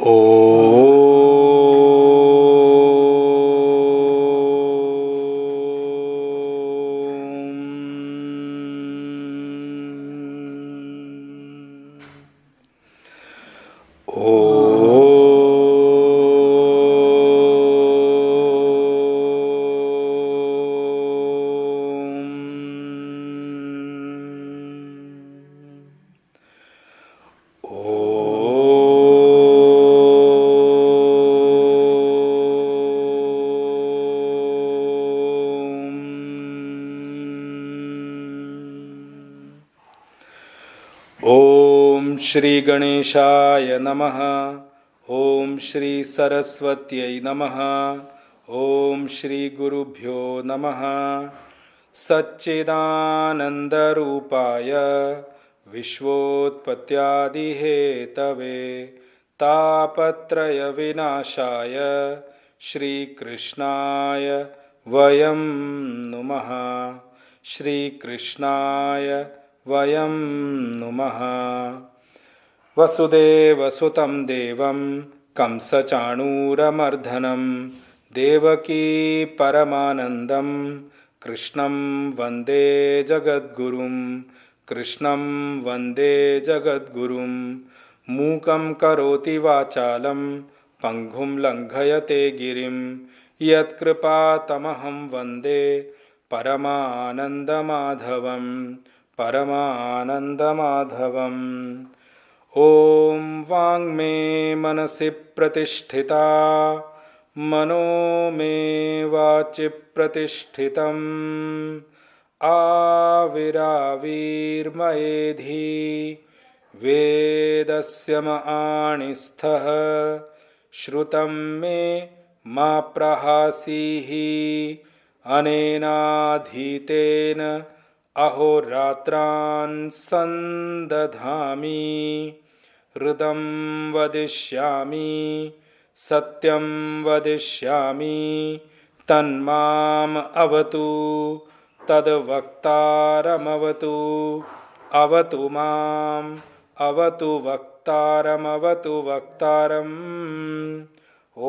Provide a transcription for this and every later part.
Om Shri गणेशाय नमः। ओम श्री सरस्वत्यै नमः। ओम श्री गुरुभ्यो नमः। सच्चिदानन्दरूपाय विश्वोत्पत्त्यादिहेतवे तापत्रय विनाशाय श्रीकृष्णाय वयं नुमः। श्रीकृष्णाय वयं नुमः। वसुदेवसुतं देवं कंसचाणूरमर्दनं देवकी परमानन्दं कृष्णं वन्दे जगद्गुरुं। कृष्णं वन्दे जगद्गुरुं। मूकं करोति वाचालं पङ्गुं लङ्घयते गिरिं यत्कृपातमहं वन्दे परमानन्दमाधवं। परमानन्दमाधवम्। ॐ वाङ्मे मनसि प्रतिष्ठिता मनो मे वाचि प्रतिष्ठितम् आविराविर्मयेधि वेदस्य मआणिस्थः श्रुतं मे मा प्रहासीः अनेनाधीतेन अहोरात्रान् संदधामि हृदं वदिष्यामि सत्यं वदिष्यामि तन्माम् अवतु तद्वक्तारमवतु। अवतु माम् अवतु वक्तारमवतु वक्तारम्। ॐ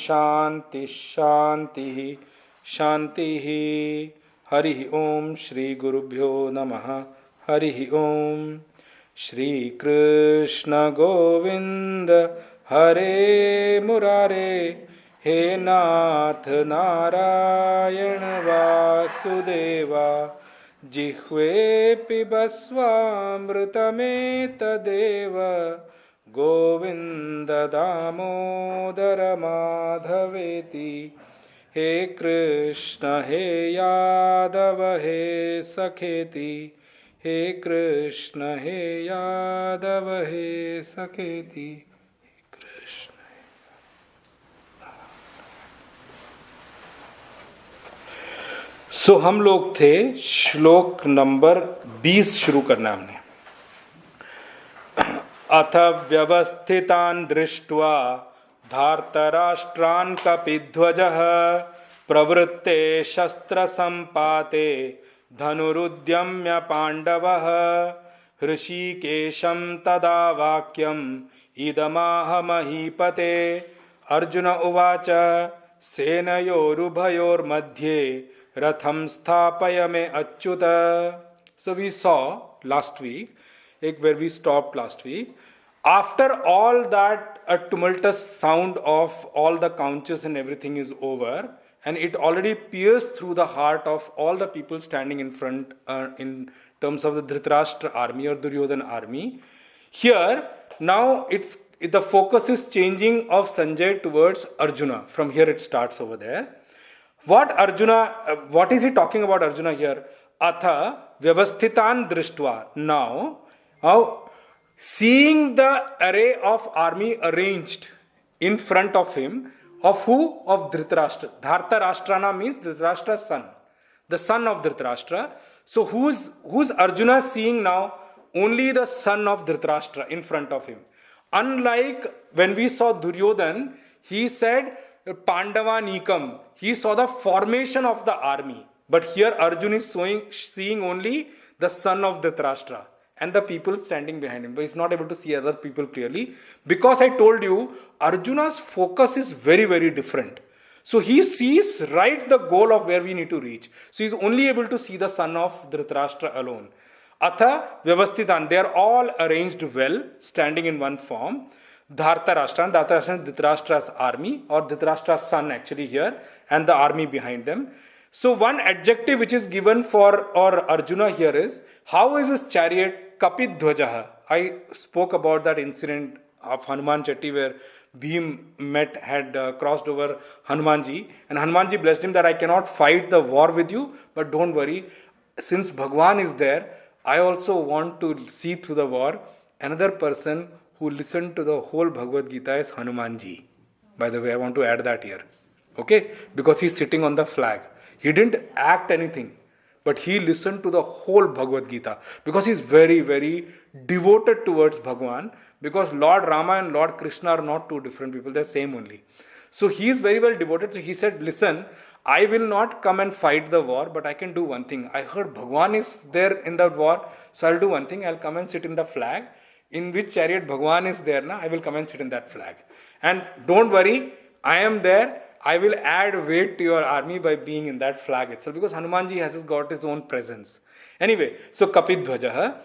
शान्ति शान्ति शान्तिः। हरि ओम श्री गुरुभ्यो नमः। हरि ओम। श्री कृष्ण गोविंद हरे मुरारे हे नाथ नारायण वासुदेवा जिह्वे पिबस्वामृतमेतदेव गोविंद दामोदर माधवेति। हे कृष्ण हे यादव हे सखेति। हे कृष्ण हे यादव हे सखेति। कृष्ण। हम लोग थे श्लोक नंबर 20 शुरू करना हमने। अथ व्यवस्थितान् दृष्ट्वा धार्तराष्ट्रान् कपिध्वजः प्रवृत्ते शस्त्रसम्पाते धनुरुद्यम्य पाण्डवः हृषीकेशं तदा वाक्यम् इदमाह महीपते। अर्जुन उवाच सेनयोरुभयोर्मध्ये रथं स्थापय मे Achyut. So we saw last week, where we stopped last week. After all that, a tumultuous sound of all the conches and everything is over, and it already pierced through the heart of all the people standing in front in terms of the Dhritarashtra army or Duryodhana army. Here, now the focus is changing of Sanjay towards Arjuna. From here it starts over there. What is he talking about Arjuna here? Atha vyavasthitan drishtva. Now, seeing the array of army arranged in front of him, of who? Of Dhritarashtra. Dhartarashtrana means Dhritarashtra's son, the son of Dhritarashtra. So who's Arjuna seeing now? Only the son of Dhritarashtra in front of him. Unlike when we saw Duryodhan, he said Pandava Nikam. He saw the formation of the army. But here Arjuna is seeing only the son of Dhritarashtra. and the people standing behind him. But he's not able to see other people clearly. Because I told you, Arjuna's focus is very, very different. So he sees right the goal of where we need to reach. So he's only able to see the son of Dhritarashtra alone. Atha Vyavasthitan, they are all arranged well, standing in one form. Dhartarashtra, Dhartarashtra is Dhritarashtra's army, or Dhritarashtra's son actually here, and the army behind them. So one adjective which is given for or Arjuna here is, how is his chariot Kapidhvajaha? I spoke about that incident of Hanuman Chetty where Bhim had crossed over Hanumanji, and Hanumanji blessed him that I cannot fight the war with you, but don't worry, since Bhagwan is there, I also want to see through the war. Another person who listened to the whole Bhagavad Gita is Hanumanji. By the way, I want to add that here. Okay? Because he's sitting on the flag. He didn't act anything, but he listened to the whole Bhagavad Gita because he's very, very devoted towards Bhagwan, because Lord Rama and Lord Krishna are not two different people, they're same only. So he is very well devoted. So he said, listen, I will not come and fight the war, but I can do one thing. I heard Bhagwan is there in the war, so I'll do one thing. I'll come and sit in the flag. In which chariot Bhagwan is there, I will come and sit in that flag. And don't worry, I am there. I will add weight to your army by being in that flag itself, because Hanumanji has got his own presence. Anyway, so Kapidhvajaha.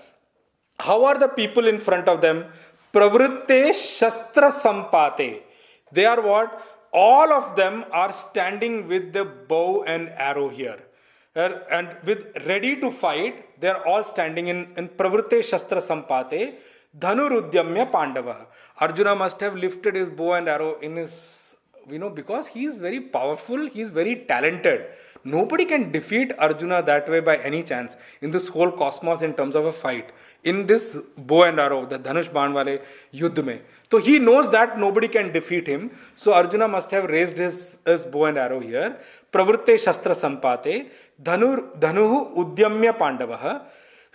How are the people in front of them? Pravritte Shastra Sampate. They are what? All of them are standing with the bow and arrow here. And with ready to fight, they are all standing in Pravritte Shastra Sampate. Dhanurudyamya Pandava. Arjuna must have lifted his bow and arrow in his, because he is very powerful, he is very talented. Nobody can defeat Arjuna that way by any chance in this whole cosmos in terms of a fight. In this bow and arrow, the Dhanush Baan wale Yuddh mein. So he knows that nobody can defeat him. So Arjuna must have raised his bow and arrow here. Pravritte Shastra Sampate. Dhanuhu Udyamya Pandavaha.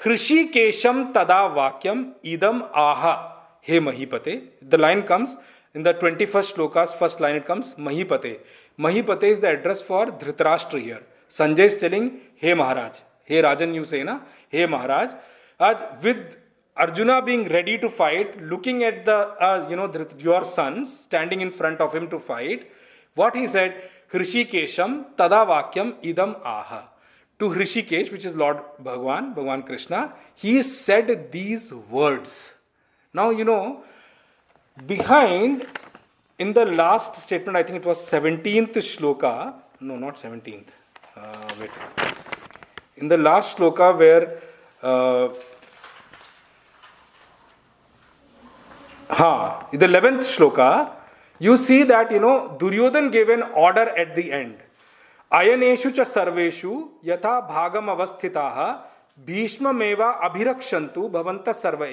Hrishikesham tada vakyam idam aha he mahipate. The line comes in the 21st shlokas, first line it comes Mahipate. Mahipate is the address for Dhritarashtra here. Sanjay is telling, hey Maharaj. Hey Rajan, you say na? Hey Maharaj. With Arjuna being ready to fight, looking at your sons standing in front of him to fight, what he said, Hrishikesham tada vakyam idam aha. To Hrishikesh, which is Lord Bhagwan Krishna, he said these words. Now, behind, in the last statement, I think it was 17th shloka, no, not 17th, wait. In the last shloka where, in the 11th shloka, you see that, Duryodhan gave an order at the end. Ayaneshu cha sarveshu yatha bhagam avasthitaha bhishmameva abhirakshantu bhavanta sarva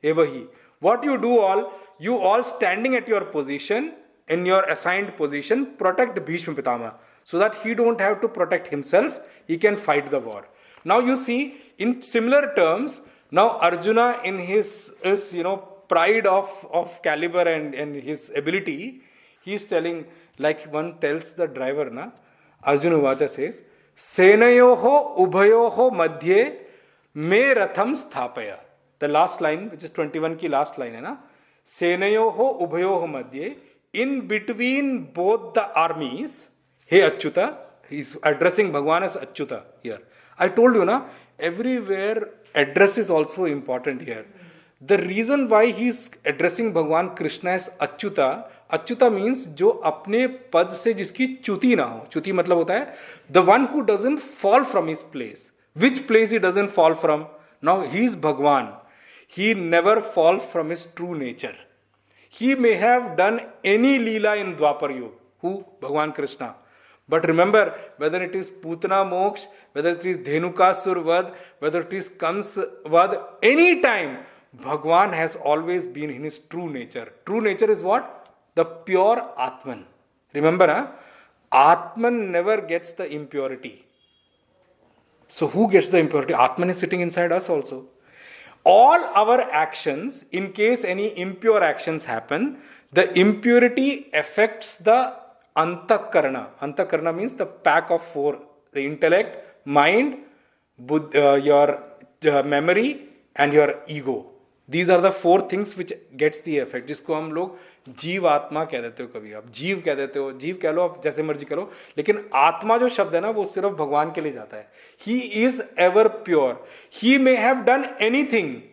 evahi. What you all standing at your position, in your assigned position, protect Bhishma Pitama, so that he don't have to protect himself, he can fight the war. Now you see, in similar terms, now Arjuna in his pride of caliber and his ability, he is telling, like one tells the driver, Arjuna Vacha says, Senayoho Ubhayoho Madhye Me Ratham Sthapaya. The last line, which is 21 ki last line, Senayoho Ubhayoho Madhye, in between both the armies, Hey Achyuta, he's addressing Bhagwan as Achyuta here. I told you, everywhere address is also important here. The reason why he's addressing Bhagwan Krishna as Achyuta means जो अपने पद से जिसकी च्युति ना हो. च्युति मतलब होता है the one who doesn't fall from his place. Which place he doesn't fall from? Now he is Bhagwan. He never falls from his true nature. He may have done any leela in Dwapar Yuga. Who? Bhagwan Krishna. But remember, whether it is Putana Moksh, whether it is Dhenukasur Vad, whether it is Kams Vad, any time Bhagwan has always been in his true nature. True nature is what? The pure Atman. Remember, Atman never gets the impurity. So who gets the impurity? Atman is sitting inside us also. All our actions, in case any impure actions happen, the impurity affects the Antakarana. Antakarana means the pack of four. The intellect, mind, your memory, and your ego. These are the four things which gets the effect, जिसको हम लोग जीव आत्मा कह देते हो. कभी आप जीव कह देते हो, जीव कह लो, आप जैसे मर्जी करो, लेकिन आत्मा जो शब्द है ना वो सिर्फ भगवान के लिए जाता है. He is ever pure. He may have done anything.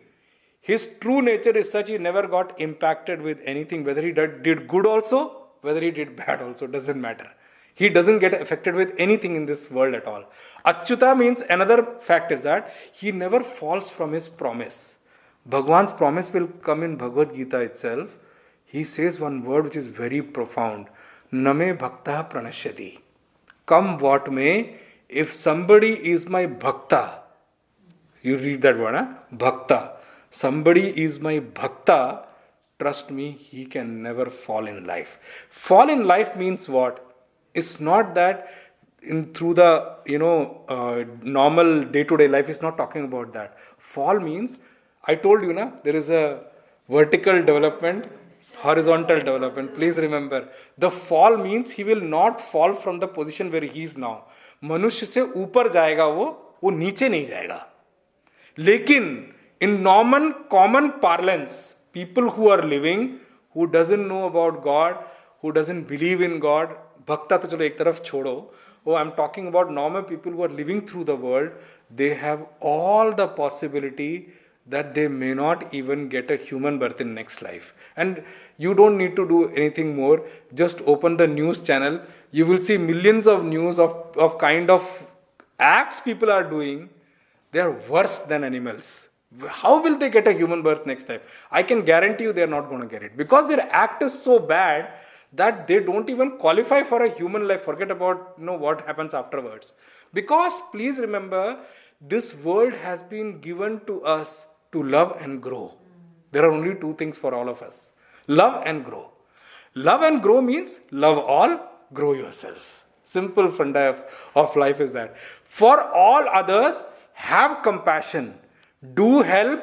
His true nature is such, he never got impacted with anything, whether he did good also, whether he did bad also, doesn't matter. He doesn't get affected with anything in this world at all. Achyuta means, another fact is that he never falls from his promise. Bhagwan's promise will come in Bhagavad Gita itself. He says one word which is very profound. Name bhakta pranashyati. Come what may, if somebody is my bhakta, you read that word, huh? Bhakta. Somebody is my bhakta, trust me, he can never fall in life. Fall in life means what? It's not that through the normal day-to-day life. It's not talking about that. Fall means, I told you na, there is a vertical development, horizontal development. Please remember, the fall means he will not fall from the position where he is now. मनुष्य से ऊपर जाएगा वो नीचे नहीं जाएगा. लेकिन in normal common parlance, people who are living, who doesn't know about God, who doesn't believe in God, bhakta to chalo ek taraf chodo. Oh, I'm talking about normal people who are living through the world. They have all the possibility that they may not even get a human birth in next life. And you don't need to do anything more. Just open the news channel. You will see millions of news of kind of acts people are doing. They are worse than animals. How will they get a human birth next time? I can guarantee you they are not going to get it. Because their act is so bad that they don't even qualify for a human life. Forget about what happens afterwards. Because please remember, this world has been given to us to love and grow. There are only two things for all of us. Love and grow. Love and grow means love all, grow yourself. Simple funda of life is that. For all others, have compassion. Do help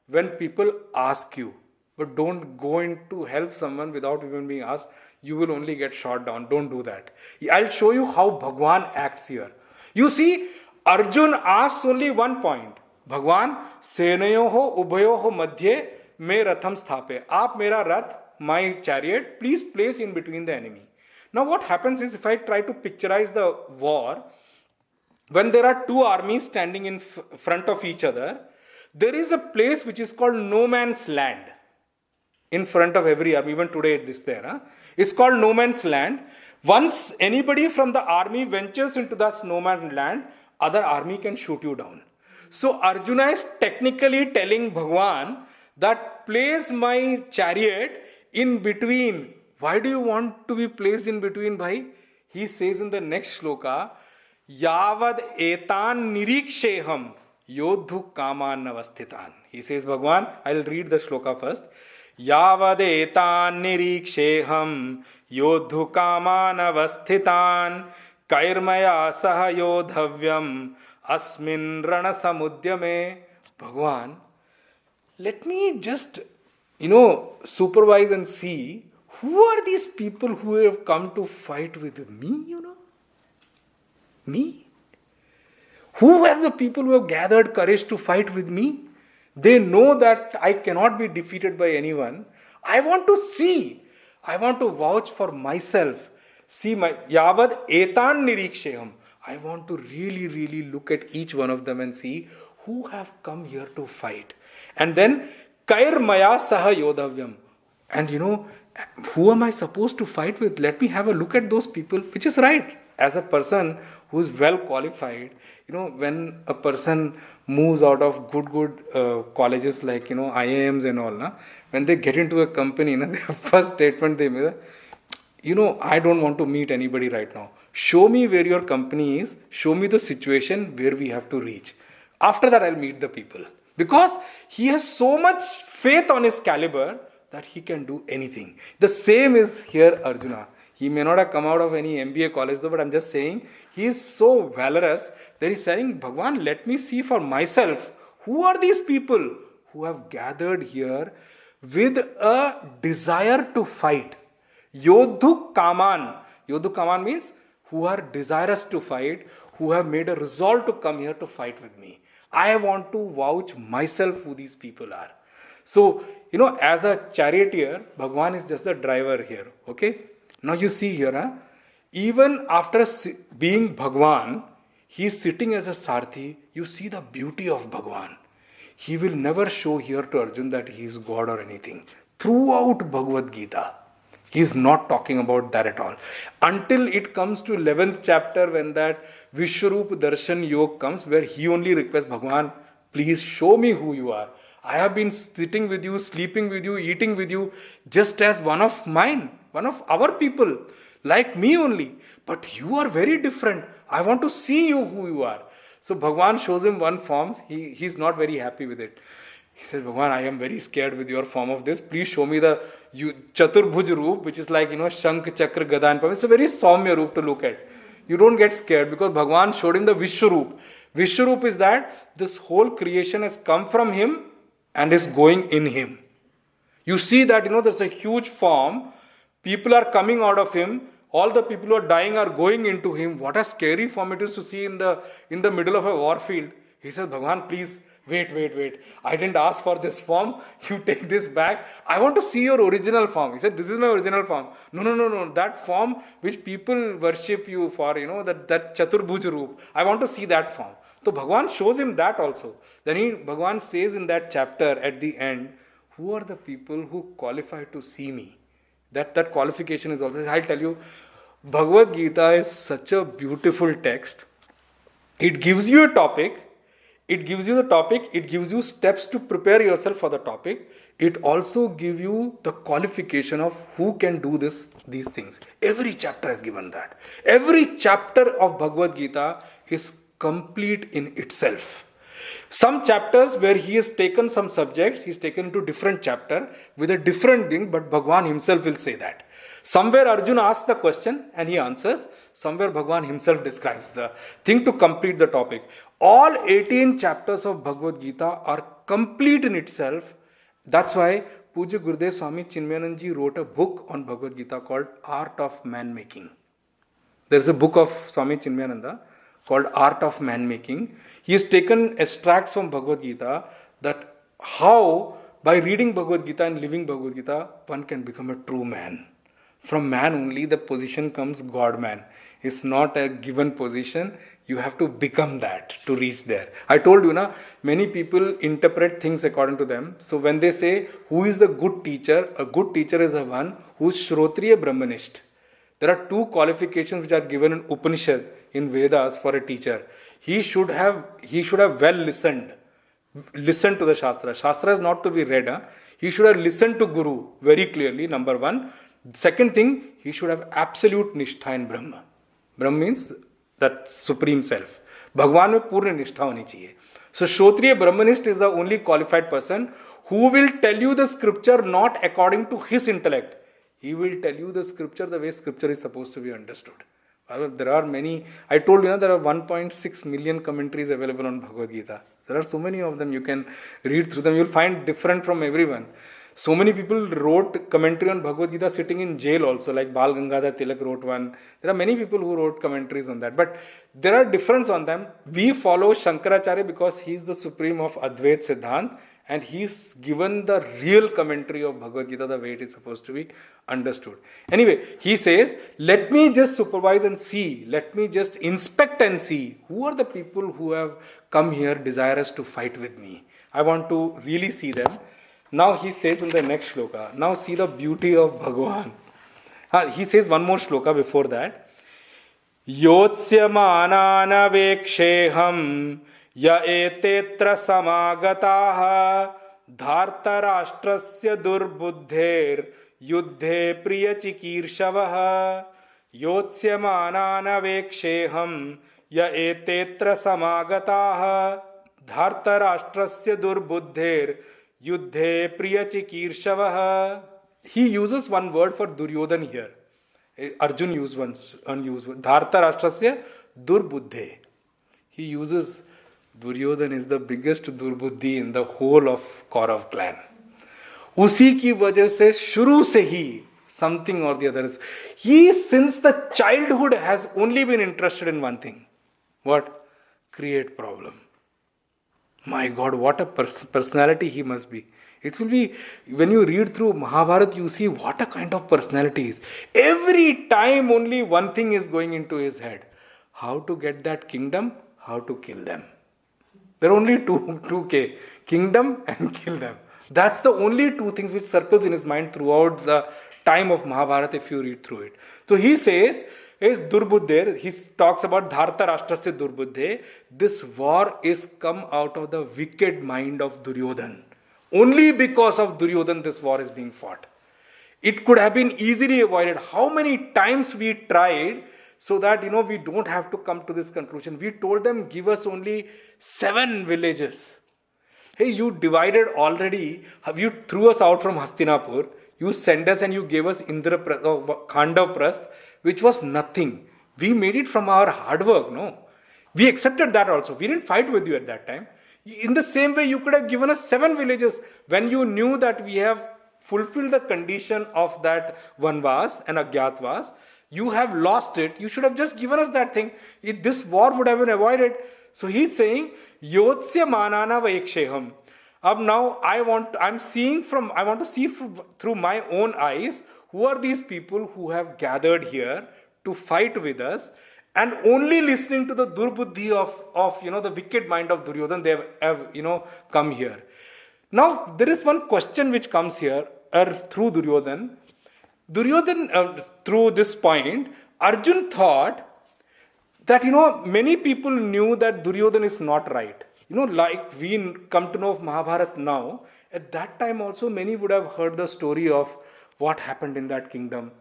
when people ask you. But don't go in to help someone without even being asked. You will only get shot down. Don't do that. I'll show you how Bhagwan acts here. You see, Arjun asks only one point. Bhagwan, senayoho ubhayoho madhye me ratham sthape. Aap mera rath, my chariot, please place in between the enemy. Now what happens is, if I try to picturize the war, when there are two armies standing in front of each other, there is a place which is called no man's land in front of every army. Even today it is there. It's called no man's land. Once anybody from the army ventures into that no man's land, other army can shoot you down. So Arjuna is technically telling Bhagwan that place my chariot in between. Why do you want to be placed in between, bhai? He says in the next shloka, Yavad etan niriksheham yodhu kaman avasthitan. He says, Bhagwan, I'll read the shloka first. Yavad etan niriksheham yodhu kaman avasthitan kairmaya saha yodhavyam asmin rana samudyame. Bhagwan, let me just, supervise and see who are these people who have come to fight with me, Me? Who are the people who have gathered courage to fight with me? They know that I cannot be defeated by anyone. I want to see. I want to vouch for myself. See my Yavad etan niriksheham. I want to really, really look at each one of them and see who have come here to fight. And then Kair maya saha yodhavyam. And who am I supposed to fight with? Let me have a look at those people, which is right. As a person who is well qualified, when a person moves out of good colleges like, IIMs and all, when they get into a company, their first statement they make, I don't want to meet anybody right now. Show me where your company is. Show me the situation where we have to reach. After that, I'll meet the people. Because he has so much faith on his caliber that he can do anything. The same is here Arjuna. He may not have come out of any MBA college though, but I'm just saying, he is so valorous that he's saying, Bhagwan, let me see for myself, who are these people who have gathered here with a desire to fight. Yodhu Kaman. Yodhu Kaman means who are desirous to fight, who have made a resolve to come here to fight with me. I want to vouch myself who these people are. So, as a charioteer, Bhagwan is just the driver here. Okay? Now you see here, even after being Bhagwan, he is sitting as a Sarthi. You see the beauty of Bhagwan. He will never show here to Arjun that he is God or anything. Throughout Bhagavad Gita, he is not talking about that at all. Until it comes to 11th chapter, when that Vishwarup Darshan Yog comes, where he only requests Bhagwan, please show me who you are. I have been sitting with you, sleeping with you, eating with you, just as one of mine, one of our people, like me only. But you are very different. I want to see you who you are. So Bhagwan shows him one form. He's not very happy with it. He says, Bhagwan, I am very scared with your form of this. Please show me the Chaturbhuj Roop, which is like, Shank, Chakra, Gada and Padma. It's a very Saumya Roop to look at. You don't get scared because Bhagwan showed him the Vishwaroop. Vishwaroop is that this whole creation has come from him and is going in him. You see that, there's a huge form. People are coming out of him. All the people who are dying are going into him. What a scary form it is to see in the middle of a war field. He says, Bhagwan, please, wait. I didn't ask for this form. You take this back. I want to see your original form. He said, this is my original form. No. That form which people worship you for, that Chaturbhuj Roop. I want to see that form. So Bhagwan shows him that also. Then Bhagwan says in that chapter at the end, who are the people who qualify to see me? That qualification is also, I'll tell you, Bhagavad Gita is such a beautiful text. It gives you a topic. It gives you the topic. It gives you steps to prepare yourself for the topic. It also gives you the qualification of who can do these things. Every chapter has given that. Every chapter of Bhagavad Gita is complete in itself. Some chapters where he has taken some subjects, he's taken into different chapter with a different thing, but Bhagwan himself will say that. Somewhere Arjuna asks the question and he answers. Somewhere Bhagwan himself describes the thing to complete the topic. All 18 chapters of Bhagavad Gita are complete in itself. That's why Puja Gurudev Swami Chinmayanand Ji wrote a book on Bhagavad Gita called Art of Man Making. There is a book of Swami Chinmayananda called Art of Man Making. He has taken extracts from Bhagavad Gita that how by reading Bhagavad Gita and living Bhagavad Gita, one can become a true man. From man only the position comes God-man. It's not a given position. You have to become that to reach there. I told you, many people interpret things according to them. So when they say, who is the good teacher? A good teacher is the one who is Shrotriya Brahmanist. There are two qualifications which are given in Upanishad, in Vedas for a teacher. He should have well listened to the Shastra. Shastra is not to be read. He should have listened to Guru very clearly, number one. Second thing, he should have absolute nishtha in Brahma. Brahma means that supreme self. Bhagwan mein purna nishtha honi chahiye. So Shrotriya Brahmanist is the only qualified person who will tell you the scripture not according to his intellect. He will tell you the scripture the way scripture is supposed to be understood. There are many, I told you, there are 1.6 million commentaries available on Bhagavad Gita. There are so many of them, you can read through them, you will find different from everyone. So many people wrote commentary on Bhagavad Gita sitting in jail also, like Bal Gangadhar Tilak wrote one. There are many people who wrote commentaries on that, but there are difference on them. We follow Shankaracharya because he is the supreme of Advait Siddhant, and he's given the real commentary of Bhagavad Gita the way it is supposed to be understood. Anyway, he says, let me just supervise and see, let me just inspect and see who are the people who have come here desirous to fight with me. I want to really see them. Now he says in the next shloka, now see the beauty of Bhagavan. He says one more shloka before that. Yotsya manana veksheham ya etetra samagataha dharta rashtrasya durbuddher yuddhe priya chikirshavaha yotsya manana veksheham ya etetra samagataha dharta rashtrasya durbuddher yuddhe priya chikirshavaha. He uses one word for Duryodhan here. Arjun used one unused word. Dharta rashtrasya durbuddhe. He uses Duryodhan is the biggest durbuddhi in the whole of Kaurav clan. Usi ki wajah se shuru se hi something or the other is. He since the childhood has only been interested in one thing. What? Create problem. My God, what a personality he must be. It will be, when you read through Mahabharata, you see what a kind of personality is. Every time only one thing is going into his head: how to get that kingdom, how to kill them. There are only two K: kingdom and kill them. That's the only two things which circles in his mind throughout the time of Mahabharata if you read through it. So he says, is Durbuddhe, he talks about Dharta Rashtrasya Durbuddhe. This war is come out of the wicked mind of Duryodhan. Only because of Duryodhan this war is being fought. It could have been easily avoided. How many times we tried so that we don't have to come to this conclusion. We told them, give us only 7 villages. Hey, you divided already. You threw us out from Hastinapur. You sent us and you gave us Khandavprasth, which was nothing. We made it from our hard work, no? We accepted that also. We didn't fight with you at that time. In the same way, you could have given us 7 villages when you knew that we have fulfilled the condition of that Vanvas and Agyatvas. You have lost it. You should have just given us that thing. This war would have been avoided. So he's saying, Yotsya manana vaiksheham. Now I want to see through my own eyes who are these people who have gathered here to fight with us, and only listening to the durbuddhi of the wicked mind of Duryodhan, they have come here. Now there is one question which comes here through Duryodhan. Through this point, Arjun thought that many people knew that Duryodhan is not right. Like we come to know of Mahabharata now, at that time also many would have heard the story of what happened in that kingdom.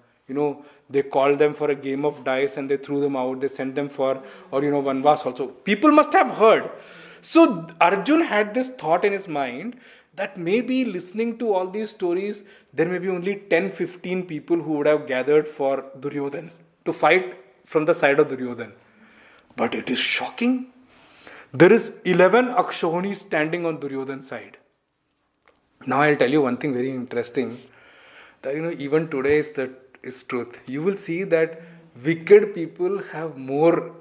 They called them for a game of dice and they threw them out. They sent them for, Vanvas also. People must have heard. So Arjun had this thought in his mind that maybe listening to all these stories, there may be only 10-15 people who would have gathered for Duryodhan to fight from the side of Duryodhan. But it is shocking. There is 11 Akshohinis standing on Duryodhan's side. Now I'll tell you one thing very interesting. That even today is truth. You will see that wicked people have more.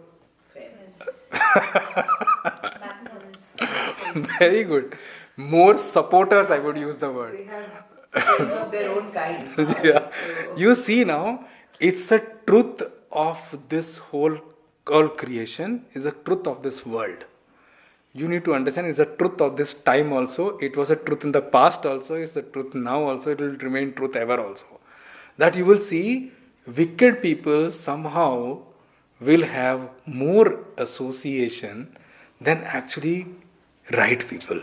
Very good. More supporters, I would use the word. They have of their own kind. Yeah. You see now, it's a truth of this whole creation, is a truth of this world. You need to understand it's a truth of this time also. It was a truth in the past also. It's a truth now also. It will remain truth ever also. That you will see wicked people somehow will have more association than actually right people.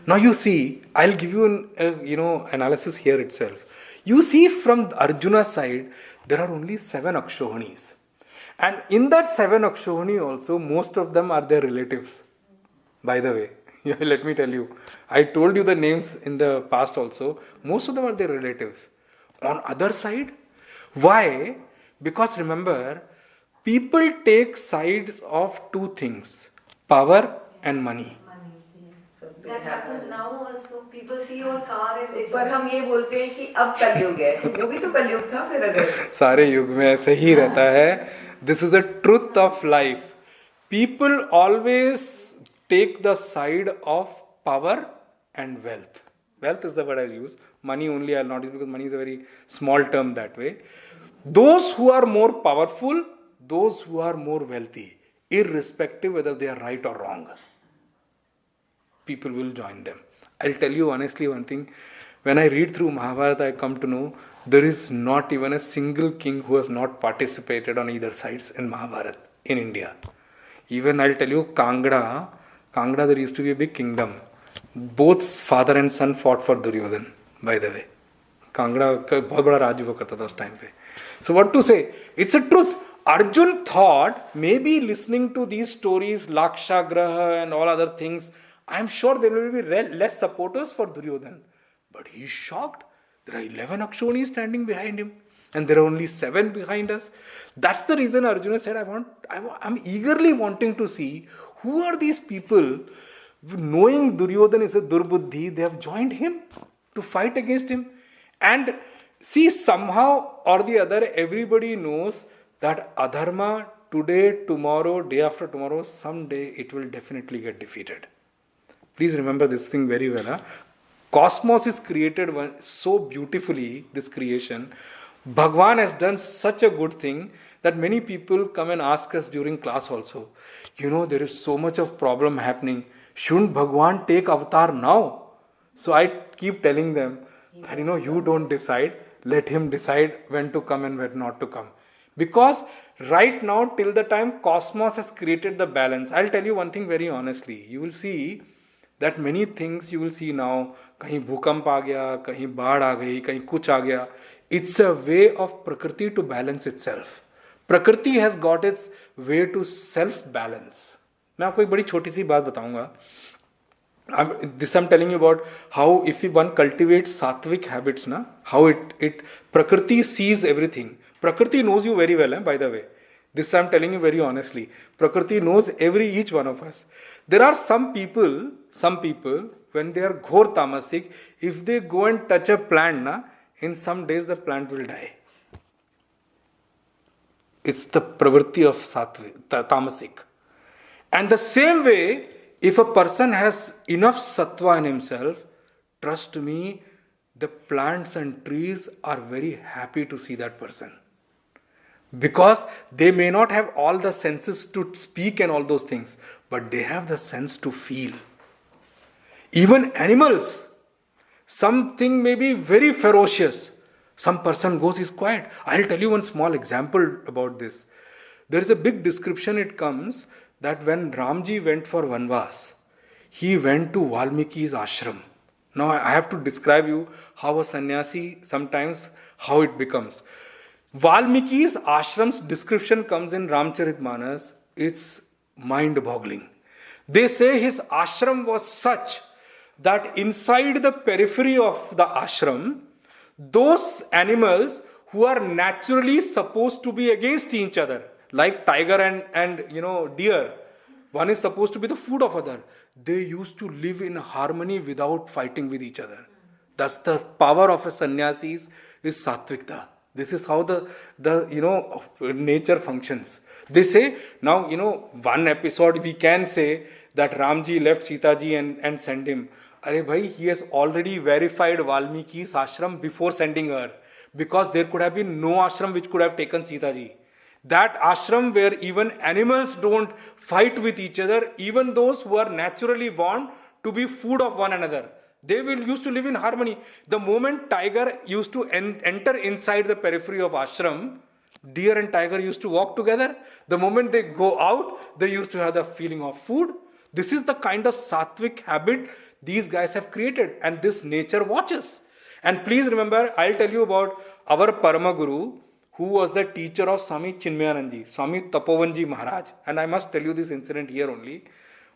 Now you see, I'll give you an analysis here itself. You see from Arjuna's side, there are only 7 Akshohinis. And in that 7 Akshohini also, most of them are their relatives. By the way, let me tell you, I told you the names in the past also. Most of them are their relatives. On other side, why? Because remember, people take sides of 2 things: power and money. That happens now also. People see your car as a पर हम ये बोलते हैं कि अब कलयुग है, तो वो भी तो कलयुग था फिर अगर सारे युग में ऐसे ही रहता है. This is the truth of life. People always take the side of power and wealth. Wealth is the word I'll use. Money only I'll not use because money is a very small term that way. Those who are more powerful, those who are more wealthy, irrespective whether they are right or wrong, people will join them. I'll tell you honestly one thing. When I read through Mahabharata, I come to know there is not even a single king who has not participated on either sides in Mahabharata in India. Even I'll tell you, Kangra, there used to be a big kingdom. Both father and son fought for Duryodhan, by the way. Kangra का बहुत बड़ा राज्य हुआ करता था उस time पे. So what to say? It's a truth. Arjun thought maybe listening to these stories, Lakshagraha and all other things, I'm sure there will be less supporters for Duryodhan. But he's shocked. There are 11 Akshonis standing behind him. And there are only 7 behind us. That's the reason Arjuna said, I'm eagerly wanting to see who are these people. Knowing Duryodhan is a durbuddhi, they have joined him to fight against him. And see, somehow or the other, everybody knows that adharma today, tomorrow, day after tomorrow, someday it will definitely get defeated. Please remember this thing very well. Huh? Cosmos is created so beautifully, this creation. Bhagwan has done such a good thing that many people come and ask us during class also. There is so much of problem happening. Shouldn't Bhagwan take avatar now? So I keep telling them that you don't decide. Let him decide when to come and when not to come. Because right now, till the time cosmos has created the balance, I'll tell you one thing very honestly. You will see that many things you will see now, कहीं भूकंप आ गया, कहीं बाढ़ आ गई, कहीं कुछ आ गया. It's a way of Prakriti to balance itself. Prakriti has got its way to self-balance. मैं आपको एक बड़ी छोटी सी बात बताऊंगा. This I'm telling you about how if one cultivates sattvic habits, how it Prakriti sees everything. Prakriti knows you very well, by the way. This I'm telling you very honestly. Prakriti knows each one of us. There are some people, when they are ghor tamasik, if they go and touch a plant, in some days the plant will die. It's the pravritti of sattvic, tamasic. And the same way, if a person has enough sattva in himself, trust me, the plants and trees are very happy to see that person. Because they may not have all the senses to speak and all those things, but they have the sense to feel. Even animals, something may be very ferocious. Some person goes, he's quiet. I'll tell you one small example about this. There is a big description, it comes, that when Ramji went for Vanvas, he went to Valmiki's ashram. Now I have to describe you how a sannyasi sometimes, how it becomes. Valmiki's ashram's description comes in Ramcharitmanas. It's mind-boggling. They say his ashram was such that inside the periphery of the ashram, those animals who are naturally supposed to be against each other, like tiger and deer, one is supposed to be the food of other. They used to live in harmony without fighting with each other. Thus the power of a sannyasi is sattvikta. This is how the nature functions. They say, now, one episode we can say that Ramji left Sita ji and sent him. Arey bhai, he has already verified Valmiki's ashram before sending her. Because there could have been no ashram which could have taken Sita ji. That ashram where even animals don't fight with each other, even those who are naturally born to be food of one another. They used to live in harmony. The moment tiger used to enter inside the periphery of ashram, deer and tiger used to walk together. The moment they go out, they used to have the feeling of food. This is the kind of sattvic habit these guys have created, and this nature watches. And please remember, I'll tell you about our Parama Guru, who was the teacher of Swami Chinmayananji, Swami Tapovanji Maharaj. And I must tell you this incident here only.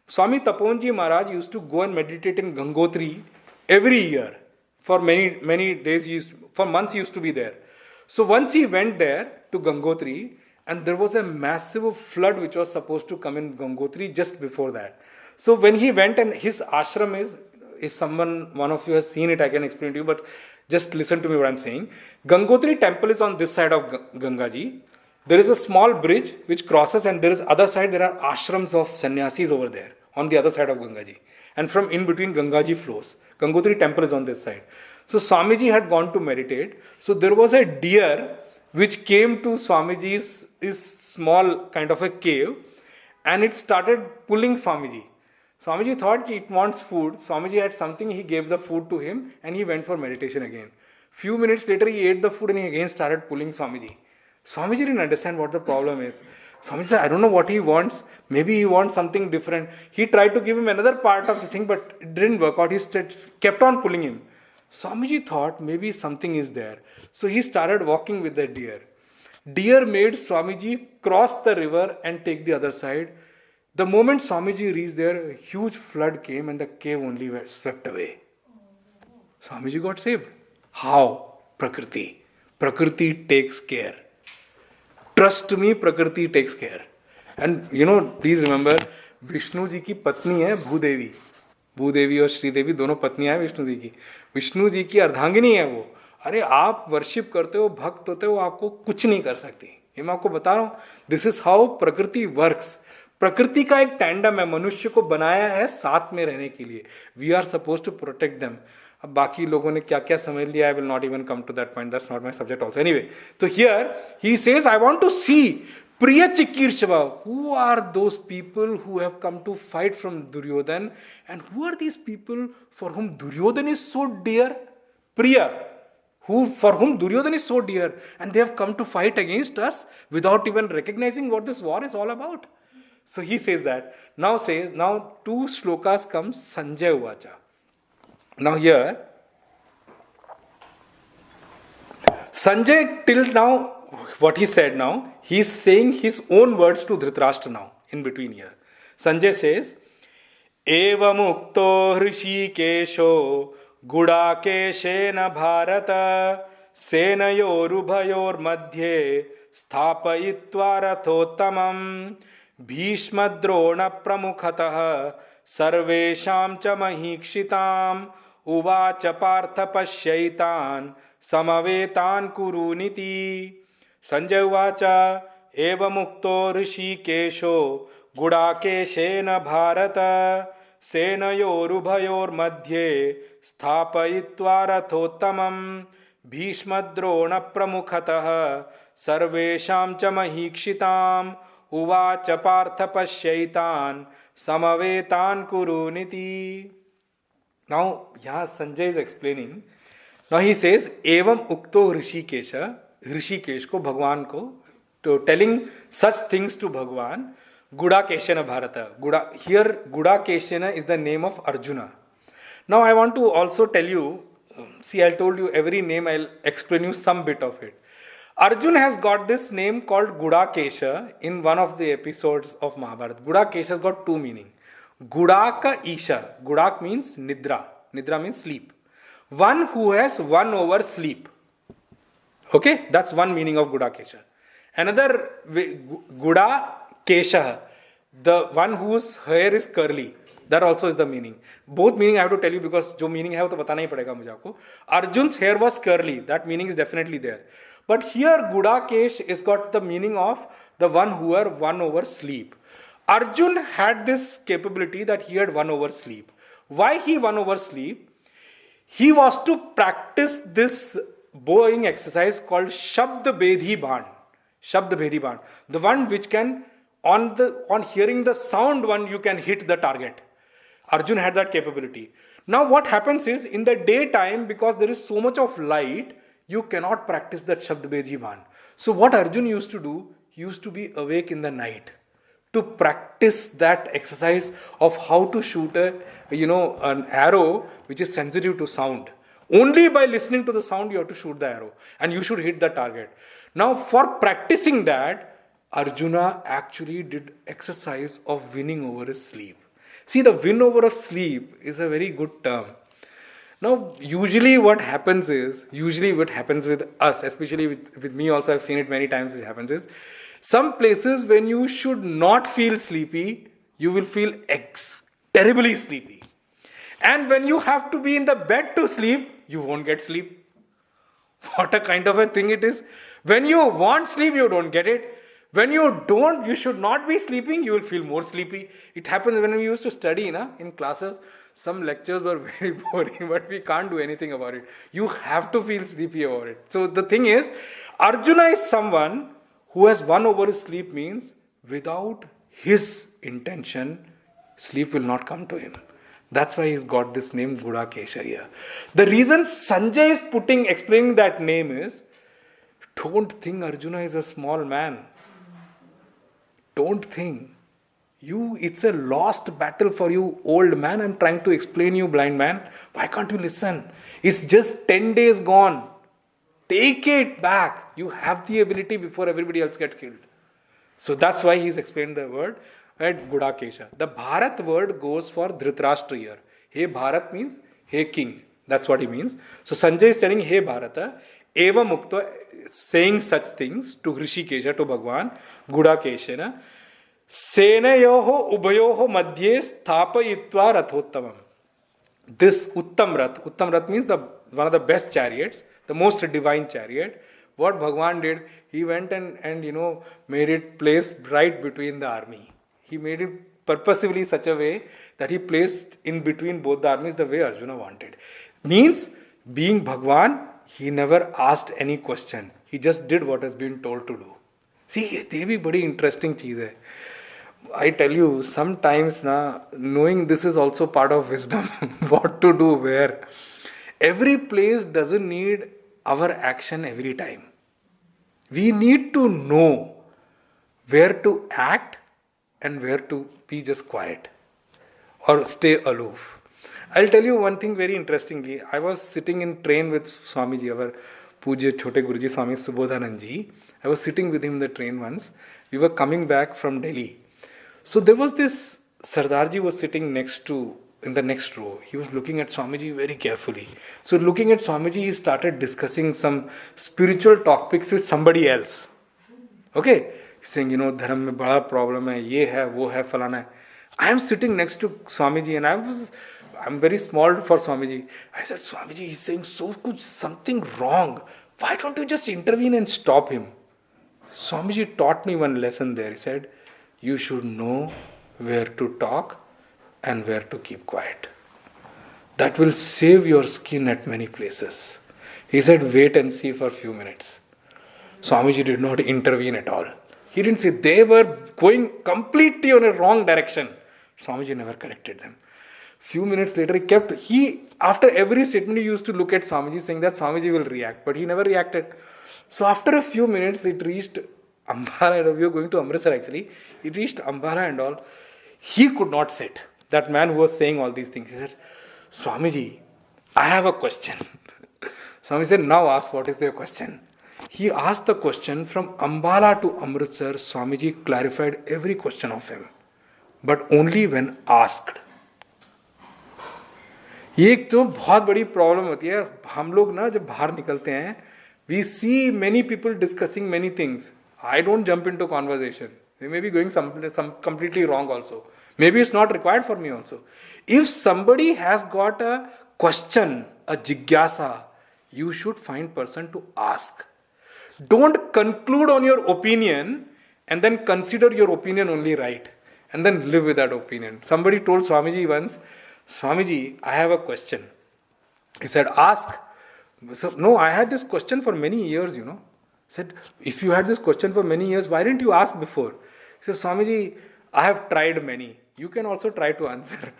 Swami Tapovanji Maharaj used to go and meditate in Gangotri every year. For many days, for months he used to be there. So once he went there to Gangotri, and there was a massive flood which was supposed to come in Gangotri just before that. So when he went, and his ashram is, if one of you has seen it, I can explain to you, but just listen to me what I'm saying. Gangotri temple is on this side of Gangaji. There is a small bridge which crosses, and there is other side, there are ashrams of sannyasis over there on the other side of Gangaji. And from in between Gangaji flows. Gangotri temple is on this side. So Swamiji had gone to meditate. So there was a deer which came to Swamiji's small kind of a cave, and it started pulling Swamiji. Swamiji thought it wants food. Swamiji had something, he gave the food to him, and he went for meditation again. Few minutes later, he ate the food and he again started pulling Swamiji. Swamiji didn't understand what the problem is. Swamiji said, I don't know what he wants. Maybe he wants something different. He tried to give him another part of the thing, but it didn't work out. He kept on pulling him. Swamiji thought maybe something is there. So he started walking with the deer. Deer made Swamiji cross the river and take the other side. The moment Swamiji reached there, a huge flood came and the cave only swept away. Swamiji got saved. How? Prakriti. Prakriti takes care. Trust me, Prakriti takes care. And please remember, Vishnu ji की पत्नी है भूदेवी. भूदेवी और श्रीदेवी दोनों पत्नियां हैं विष्णु जी की. विष्णु जी की अर्धांगिनी है वो. अरे आप वर्शिप करते हो, भक्त होते हो, आपको कुछ नहीं कर सकती. ये मैं आपको बता रहा हूं. दिस इज हाउ प्रकृति वर्क्स. प्रकृति का एक टैंडम है, मनुष्य को बनाया है साथ में रहने के लिए. We are suppose to protect them. अब बाकी लोगों ने क्या क्या समझ लिया, I will not even come to that point, that's not my subject also. Anyway, तो here he says I want to see Priya Chikirsava, who are those people who have come to fight from Duryodhan, and who are these people for whom Duryodhan is so dear? Priya, for whom Duryodhan is so dear, and they have come to fight against us without even recognizing what this war is all about. So he says that. Now two shlokas comes Sanjay Uvacha. Now here, Sanjay till now, what he said now, he is saying his own words to Dhritarashtra now, in between here. Sanjay says, Evamukto Hrishikesho Gudakeshena Bharata Senayorubhayor Madhye Sthapayitva Rathottamam Bhishmadrona Pramukhatah Sarvesham Cha Mahikshitam Uvacha Partha Pashyaitan Samavetan Kuruniti. Sanjay Uvacha Evamukto Rishikesho Gudakeshena Bharata Senayorubhayor Madhye Sthapayitva Rathottamam Bhishmadrona Pramukhatah Sarvesham Cha Mahikshitam Uvacha Partha Pashyaitan Samavetan Kuruniti. Now, here Sanjay is explaining. Now he says, Evam Ukto Rishikesha, Rishikesh ko Bhagwan ko, to telling such things to Bhagwan, Gudakeshana Bharata. Here Gudakeshana is the name of Arjuna. Now I want to also tell you, see, I told you every name, I'll explain you some bit of it. Arjuna has got this name called Gudakesha in one of the episodes of Mahabharata. Gudakesha has got two meanings. Gudaka Isha. Gudak means Nidra. Nidra means sleep. One who has won over sleep. Okay, that's one meaning of Gudakesha. Another, Gudakesha, the one whose hair is curly. That also is the meaning. Both meaning I have to tell you because जो meaning है वो तो बताना ही पड़ेगा मुझे आपको. Arjun's hair was curly. That meaning is definitely there. But here Gudakesh is got the meaning of the one who had won over sleep. Arjun had this capability that he had won over sleep. Why he won over sleep? He was to practice this bowing exercise called Shabd Bedhi Bhan. Shabd Bedhi Bhan. The one which can, on hearing the sound one, you can hit the target. Arjun had that capability. Now what happens is, in the daytime, because there is so much of light, you cannot practice that Shabd Bedhi Bhan. So what Arjun used to do, he used to be awake in the night to practice that exercise of how to shoot an arrow which is sensitive to sound. Only by listening to the sound you have to shoot the arrow and you should hit the target. Now for practicing that, Arjuna actually did exercise of winning over his sleep. See, the win over of sleep is a very good term. Now, usually what happens with us, especially with me also, I've seen it many times, it happens is, some places when you should not feel sleepy, you will feel terribly sleepy. And when you have to be in the bed to sleep, you won't get sleep. What a kind of a thing it is. When you want sleep, you don't get it. When you should not be sleeping, you will feel more sleepy. It happens when we used to study in classes. Some lectures were very boring, but we can't do anything about it. You have to feel sleepy about it. So the thing is, Arjuna is someone who has won over his sleep, means without his intention, sleep will not come to him. That's why he's got this name Gudakesha here. The reason Sanjay is explaining that name is, don't think Arjuna is a small man. Don't think. It's a lost battle for you, old man. I'm trying to explain you, blind man. Why can't you listen? It's just 10 days gone. Take it back. You have the ability before everybody else gets killed. So that's why he's explained the word, right? Gudakesha. The Bharat word goes for Dhritarashtra here. Hey Bharat means, hey king. That's what he means. So Sanjay is telling, hey Bharata, eva mukta, saying such things to Hrishikesha, to Bhagwan, Gudakeshana. Senayoho ubayoho madhye sthapayitva rathottamam. This Uttam Rath means one of the best chariots, the most divine chariot. What Bhagwan did, he went and made it placed right between the army. He made it purposively such a way that he placed in between both the armies the way Arjuna wanted. Means, being Bhagwan, he never asked any question. He just did what has been told to do. See, ये भी बड़ी interesting चीज है. I tell you, sometimes knowing this is also part of wisdom. What to do where. Every place doesn't need our action every time. We need to know where to act and where to be just quiet or stay aloof. I'll tell you one thing very interestingly. I was sitting in train with Swamiji, our Pujya Chote Guruji Swami Subodhanand ji. I was sitting with him in the train once. We were coming back from Delhi. So there was this Sardarji was sitting in the next row. He was looking at Swamiji very carefully. So looking at Swamiji, he started discussing some spiritual topics with somebody else. Okay? Saying, dharam mein bada problem hai, ye hai, wo hai, falana hai. I am sitting next to Swamiji and I'm very small for Swamiji. I said, Swamiji, he's saying something wrong. Why don't you just intervene and stop him? Swamiji taught me one lesson there. He said, you should know where to talk and where to keep quiet. That will save your skin at many places. He said, wait and see for a few minutes. Swamiji did not intervene at all. He didn't say, they were going completely on a wrong direction. Swamiji never corrected them. Few minutes later, after every statement, he used to look at Swamiji saying that Swamiji will react, but he never reacted. So after a few minutes, it reached Ambala. We were going to Amritsar actually. It reached Ambala and all. He could not sit. That man who was saying all these things. He said, Swamiji, I have a question. Swamiji said, now ask what is your question. He asked the question from Ambala to Amritsar. Swamiji clarified every question of him. But only when asked. ये एक तो बहुत बड़ी problem होती है. हम लोग ना जब बाहर निकलते हैं, we see many people discussing many things. I don't jump into conversation. They may be going some completely wrong also. Maybe it's not required for me also. If somebody has got a question, a jigyasa, you should find person to ask. Don't conclude on your opinion and then consider your opinion only right and then live with that opinion. Somebody told Swamiji once, Swamiji, I have a question. He said, ask. So, no, I had this question for many years, Said, if you had this question for many years, why didn't you ask before? He said, Swamiji, I have tried many. You can also try to answer.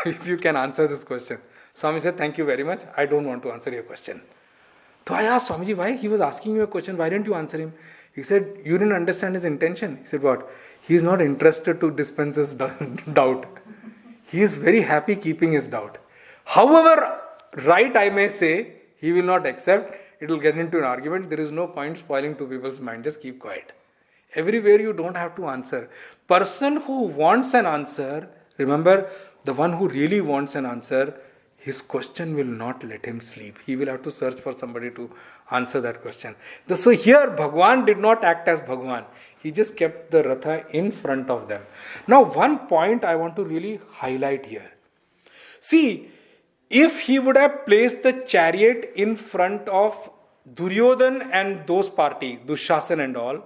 If you can answer this question. Swami said, thank you very much. I don't want to answer your question. So I asked Swamiji why. He was asking you a question. Why didn't you answer him? He said, you didn't understand his intention. He said, what? He is not interested to dispense his doubt. He is very happy keeping his doubt. However right I may say, he will not accept. It will get into an argument. There is no point spoiling two people's mind. Just keep quiet. Everywhere you don't have to answer. Person who wants an answer, remember, the one who really wants an answer, his question will not let him sleep. He will have to search for somebody to answer that question. So here, Bhagwan did not act as Bhagwan. He just kept the Ratha in front of them. Now, one point I want to really highlight here. See, if he would have placed the chariot in front of Duryodhan and those party, Dushasan and all,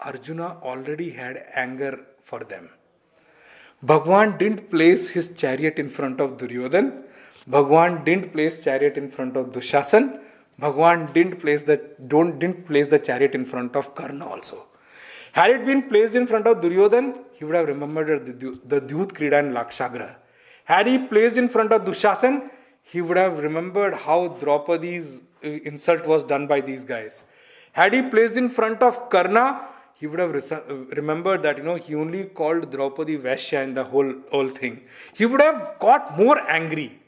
Arjuna already had anger for them. Bhagwan didn't place his chariot in front of Duryodhan. Bhagwan didn't place chariot in front of Dushasan. Bhagwan didn't place the chariot in front of Karna also. Had it been placed in front of Duryodhan, he would have remembered the Dyut Krida and Lakshagra. Had he placed in front of Dushasan, he would have remembered how Draupadi's insult was done by these guys. Had he placed in front of Karna, he would have remembered that, he only called Draupadi Vaishya in the whole thing. He would have got more angry.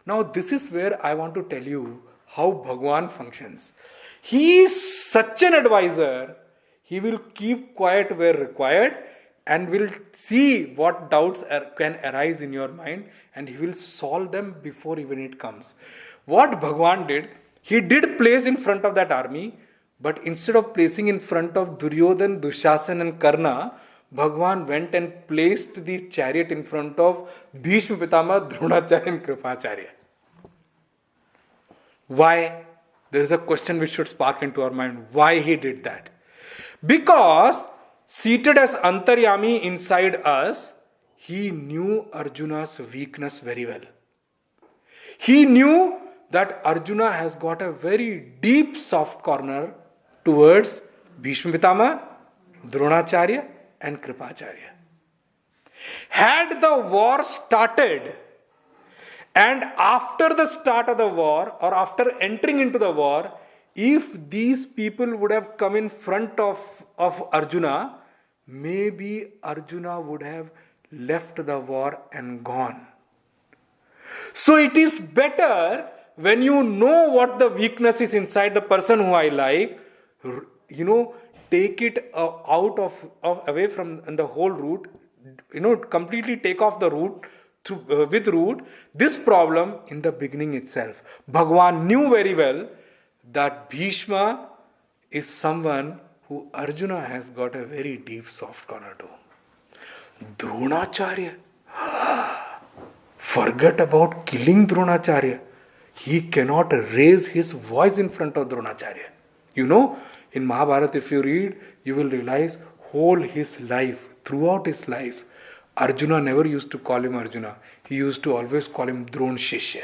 Now, this is where I want to tell you how Bhagwan functions. He is such an advisor. He will keep quiet where required and will see what doubts can arise in your mind and he will solve them before even it comes. What Bhagwan did, he did place in front of that army, but instead of placing in front of Duryodhan, Dushasan and Karna, Bhagwan went and placed the chariot in front of Bhishma Pitama, Dronacharya and Kripacharya. Why? There is a question which should spark into our mind. Why he did that? Because seated as Antaryami inside us, he knew Arjuna's weakness very well. He knew that Arjuna has got a very deep soft corner towards Bhishma Pitama, Dronacharya and Kripacharya. Had the war started, and after the start of the war or after entering into the war, if these people would have come in front of Arjuna, maybe Arjuna would have left the war and gone. So it is better when you know what the weakness is inside the person who I like, take it out of away from the whole root, completely take off the root with root this problem in the beginning itself. Bhagwan knew very well that Bhishma is someone who Arjuna has got a very deep soft corner to. Dronacharya, forget about killing Dronacharya. He cannot raise his voice in front of Dronacharya. In Mahabharata, if you read, you will realize throughout his life, Arjuna never used to call him Arjuna. He used to always call him Dron Shishya.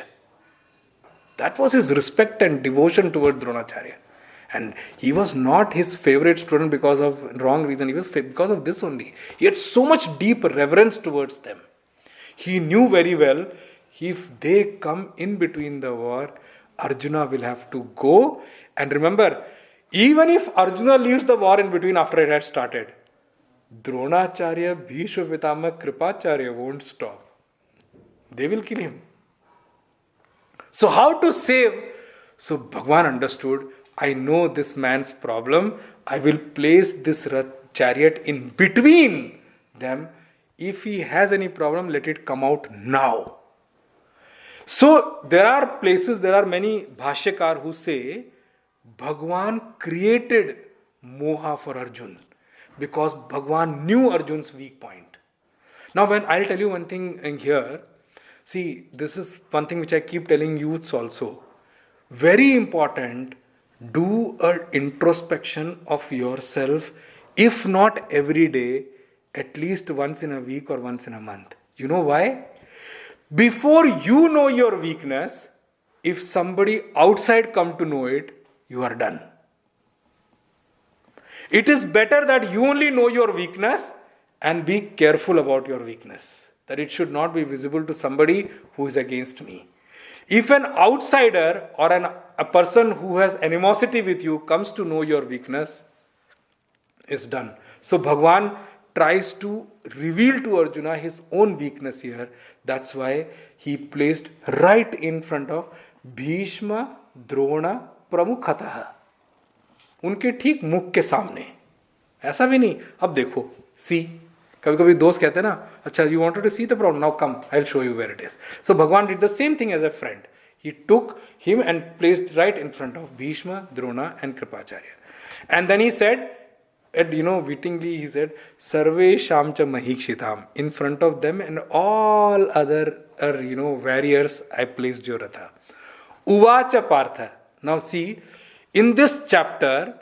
That was his respect and devotion toward Dronacharya. And he was not his favorite student because of wrong reason. He was because of this only. He had so much deep reverence towards them. He knew very well, if they come in between the war, Arjuna will have to go. And remember, even if Arjuna leaves the war in between after it had started, Dronacharya, Bhishma Pitama, Kripacharya won't stop. They will kill him. So how to save? So Bhagwan understood, I know this man's problem. I will place this chariot in between them. If he has any problem, let it come out now. So there are many Bhashyakar who say Bhagwan created moha for Arjun because Bhagwan knew Arjun's weak point. Now when I'll tell you one thing in here, see, this is one thing which I keep telling youths also. Very important, do an introspection of yourself, if not every day, at least once in a week or once in a month. You know why? Before you know your weakness, if somebody outside come to know it, you are done. It is better that you only know your weakness and be careful about your weakness. That it should not be visible to somebody who is against me. If an outsider or a person who has animosity with you comes to know your weakness, it's done. So Bhagwan tries to reveal to Arjuna his own weakness here. That's why he placed right in front of Bhishma, Drona, Pramukhatah. उनके ठीक मुख के सामने. ऐसा भी नहीं. अब देखो, see. कभी कभी दोस्त कहते हैं ना, अच्छा, you wanted to see the problem, now come, I'll show you where it is. So Bhagwan did the same thing as a friend. He took him and placed right in front of Bhishma, Drona and Kripacharya. And then he said, wittingly he said, Sarve Shamcha Mahikshitam. In front of them and all other, warriors, I placed your Ratha. Uvacha Partha. Now see, in this chapter,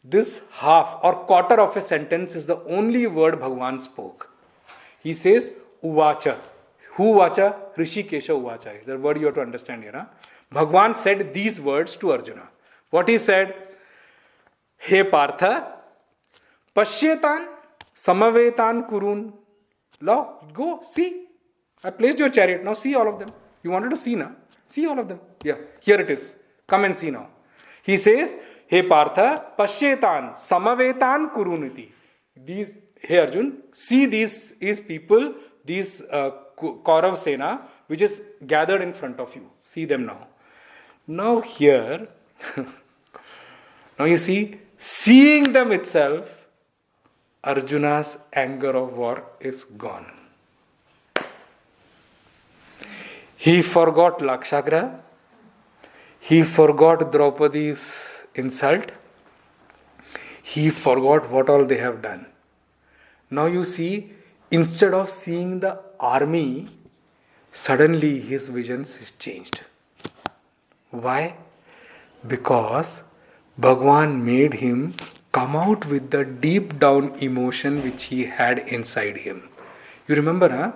this half or quarter of a sentence is the only word Bhagwan spoke. He says, Uvacha. Who Vacha? Rishikesha Uvacha. Is the word you have to understand here. Huh? Bhagwan said these words to Arjuna. What he said? He Partha, Pashyetan, Samavetan Kurun. Now, go, see. I placed your chariot. Now see all of them. You wanted to see now? See all of them. Yeah, here it is. Come and see now. He says, He Partha, Pashyetan, Samavetan Kuruniti. Hey Arjun, see these people, these Kaurav Sena, which is gathered in front of you. See them now. Now here, now you see, seeing them itself, Arjuna's anger of war is gone. He forgot Lakshagra. He forgot Draupadi's insult. He forgot what all they have done. Now you see, instead of seeing the army, suddenly his visions is changed. Why? Because Bhagwan made him come out with the deep down emotion which he had inside him. You remember, huh?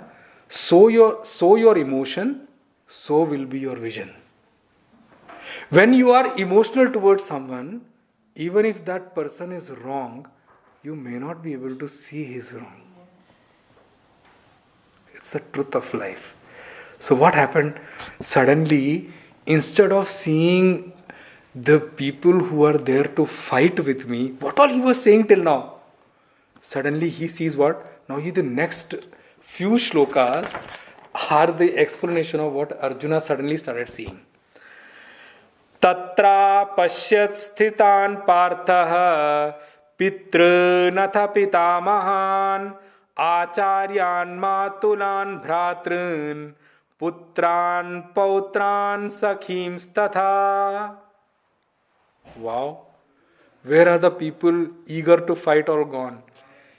Sow your emotion, so will be your vision. When you are emotional towards someone, even if that person is wrong, you may not be able to see his wrong. It's the truth of life. So what happened? Suddenly, instead of seeing the people who are there to fight with me, what all he was saying till now, suddenly he sees what? Now the next few shlokas are the explanation of what Arjuna suddenly started seeing. Tatra pashyat sthitan partha pitru natha pitamahan acharyan matulan bhratrun putran pautran sakhims tatha. Wow. Where are the people eager to fight all gone?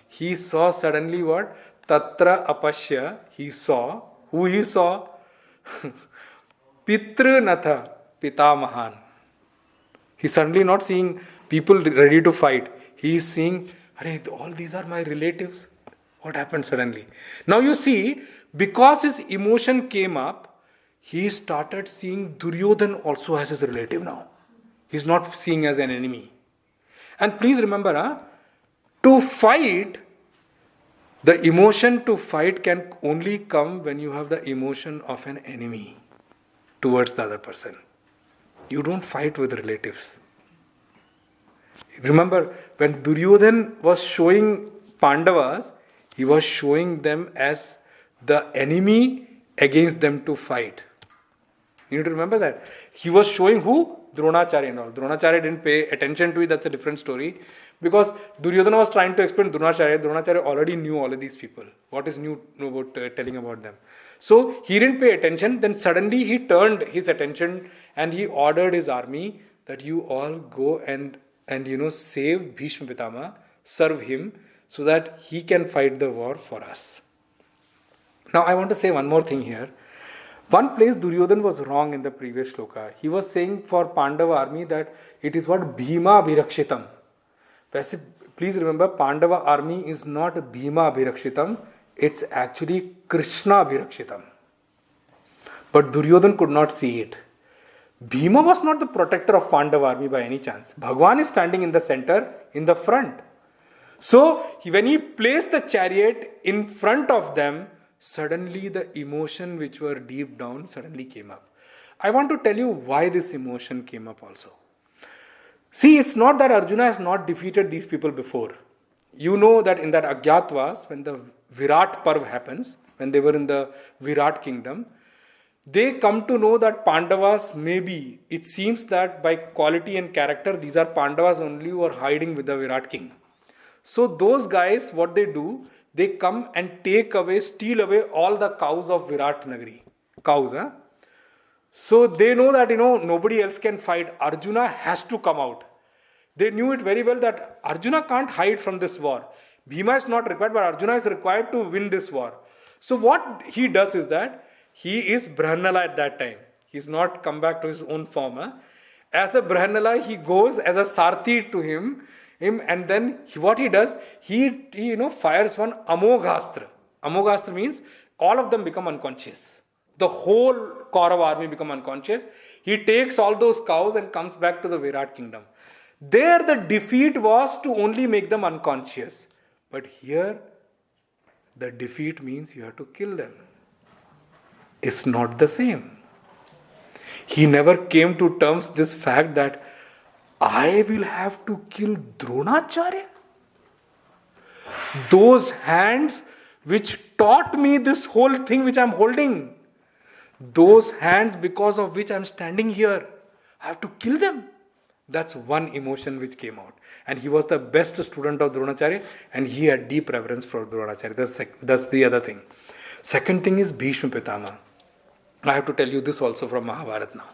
He saw suddenly what? Tatra apashya. He saw. Who he saw? Pitru natha pitamahan. He's suddenly not seeing people ready to fight. He is seeing, all these are my relatives. What happened suddenly? Now you see, because his emotion came up, he started seeing Duryodhan also as his relative now. He's not seeing as an enemy. And please remember, to fight, the emotion to fight can only come when you have the emotion of an enemy towards the other person. You don't fight with relatives. Remember, when Duryodhan was showing Pandavas, he was showing them as the enemy against them to fight. You need to remember that. He was showing who? Dronacharya and all. Dronacharya didn't pay attention to it, that's a different story. Because Duryodhana was trying to explain Dronacharya. Dronacharya already knew all of these people. What is new about telling about them? So he didn't pay attention. Then suddenly he turned his attention and he ordered his army that you all go and save Bhishma Pitama, serve him so that he can fight the war for us. Now I want to say one more thing here. One place Duryodhan was wrong in the previous shloka. He was saying for Pandava army that it is what Bhima Abhirakshitam. Please remember, Pandava army is not Bhima Abhirakshitam. It's actually Krishna Abhirakshitam. But Duryodhan could not see it. Bhima was not the protector of Pandava army by any chance. Bhagwan is standing in the center, in the front. So when he placed the chariot in front of them, suddenly the emotion which were deep down suddenly came up. I want to tell you why this emotion came up also. See, it's not that Arjuna has not defeated these people before. You know that in that Agyatwas, when the Virat Parv happens, when they were in the Virat kingdom, they come to know that Pandavas maybe, it seems that by quality and character, these are Pandavas only who are hiding with the Virat king. So those guys, what they do, they come and steal away all the cows of Virat Nagari. Cows, huh? So they know that, nobody else can fight. Arjuna has to come out. They knew it very well that Arjuna can't hide from this war. Bhima is not required, but Arjuna is required to win this war. So what he does is that he is Brahmanala at that time. He's not come back to his own form. Huh? As a Brahmanala, he goes as a Sarthi to him, and then what he does, he fires one Amoghastra. Amoghastra means all of them become unconscious. The whole Kaurava army become unconscious. He takes all those cows and comes back to the Virat kingdom. There the defeat was to only make them unconscious. But here the defeat means you have to kill them. It's not the same. He never came to terms this fact that I will have to kill Dronacharya. Those hands which taught me this whole thing which I am holding, those hands because of which I am standing here, I have to kill them. That's one emotion which came out. And he was the best student of Dronacharya and he had deep reverence for Dronacharya. That's the other thing. Second thing is Bhishma Pitama. I have to tell you this also from Mahabharata now.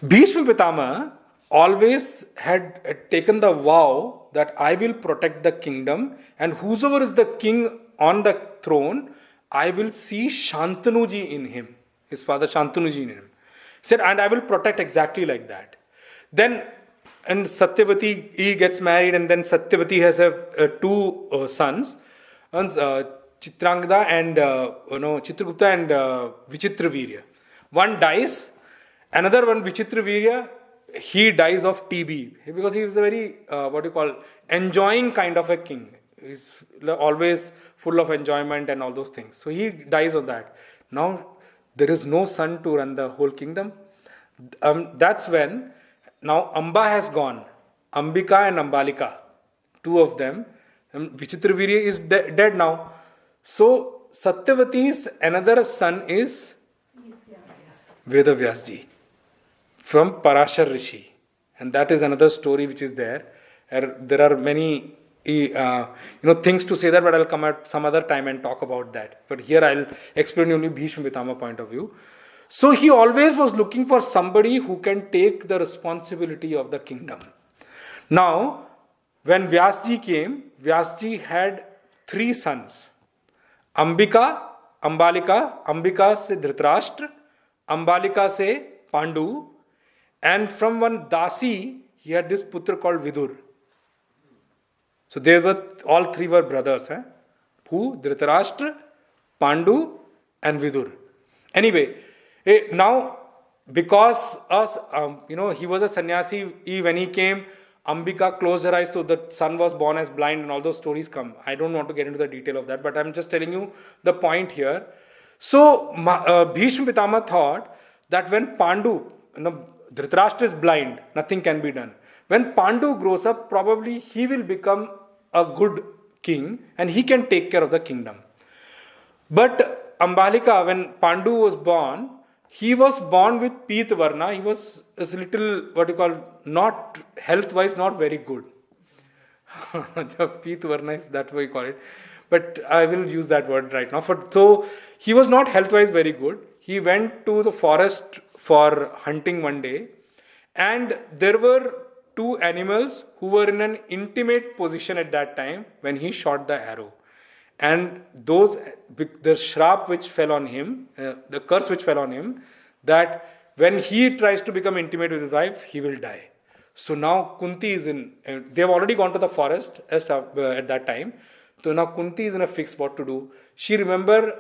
Bhishma Pitama always had taken the vow that I will protect the kingdom and whosoever is the king on the throne, I will see Shantanuji in him. His father Shantanuji in him. He said, and I will protect exactly like that. Then and Satyavati, he gets married, and then Satyavati has two sons, Chitrangada and Chitragupta and Vichitravirya. One dies, another one Vichitravirya, he dies of TB because he is a very enjoying kind of a king. He's always full of enjoyment and all those things. So he dies of that. Now there is no son to run the whole kingdom. That's when now Amba has gone. Ambika and Ambalika, two of them. Vichitravirya is dead now. So Satyavati's another son is Vedavyasji from Parashar Rishi. And that is another story which is there. There are many things to say that, but I'll come at some other time and talk about that. But here I'll explain only Bhishma Pitama point of view. So he always was looking for somebody who can take the responsibility of the kingdom. Now, when Vyasji came, Vyasji had three sons. Ambalika se Dhritarashtra, Ambalika se Pandu, and from one Dasi, he had this putra called Vidur. So all three were brothers. Who? Dhritarashtra, Pandu and Vidur. Anyway, now because he was a sannyasi, when he came, Ambika closed her eyes, so the son was born as blind, and all those stories come. I don't want to get into the detail of that, but I'm just telling you the point here. So Bhishma Pitama thought that when Pandu, Dhritarashtra is blind, nothing can be done. When Pandu grows up, probably he will become a good king and he can take care of the kingdom. But Ambalika, when Pandu was born, he was born with Pit Varna. He was a little, not health-wise, not very good. Pit Varna is that way you call it. But I will use that word right now. So he was not health-wise very good. He went to the forest for hunting one day, and there were two animals who were in an intimate position at that time when he shot the arrow. And the shrap which fell on him, the curse which fell on him, that when he tries to become intimate with his wife, he will die. So now Kunti is they have already gone to the forest at that time. So now Kunti is in a fix what to do. She remembered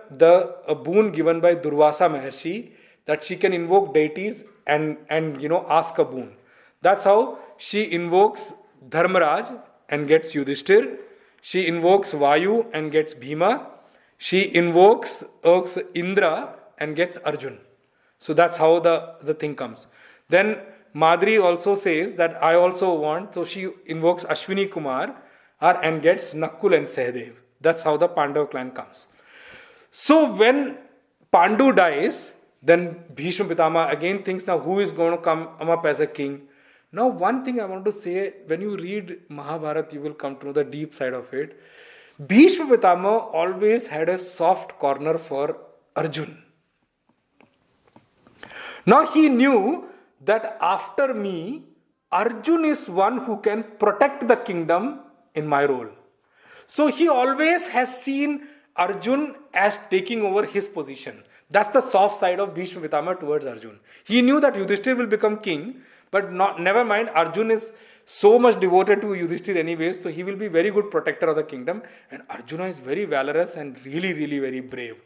a boon given by Durvasa Maharshi that she can invoke deities and ask a boon. That's how she invokes Dharmaraj and gets Yudhishthir. She invokes Vayu and gets Bhima. She invokes Indra and gets Arjun. So that's how the thing comes. Then Madri also says that I also want, so she invokes Ashwini Kumar and gets Nakul and Sahadev. That's how the Pandav clan comes. So when Pandu dies, then Bhishma Pitama again thinks, now who is going to come up as a king? Now one thing I want to say, when you read Mahabharata, you will come to know the deep side of it. Bhishma Pitama always had a soft corner for Arjun. Now he knew that after me, Arjun is one who can protect the kingdom in my role. So he always has seen Arjun as taking over his position. That's the soft side of Bhishma Pitama towards Arjun. He knew that Yudhishthir will become king, but never mind, Arjun is so much devoted to Yudhishthir anyways, so he will be very good protector of the kingdom. And Arjuna is very valorous and really, really very brave.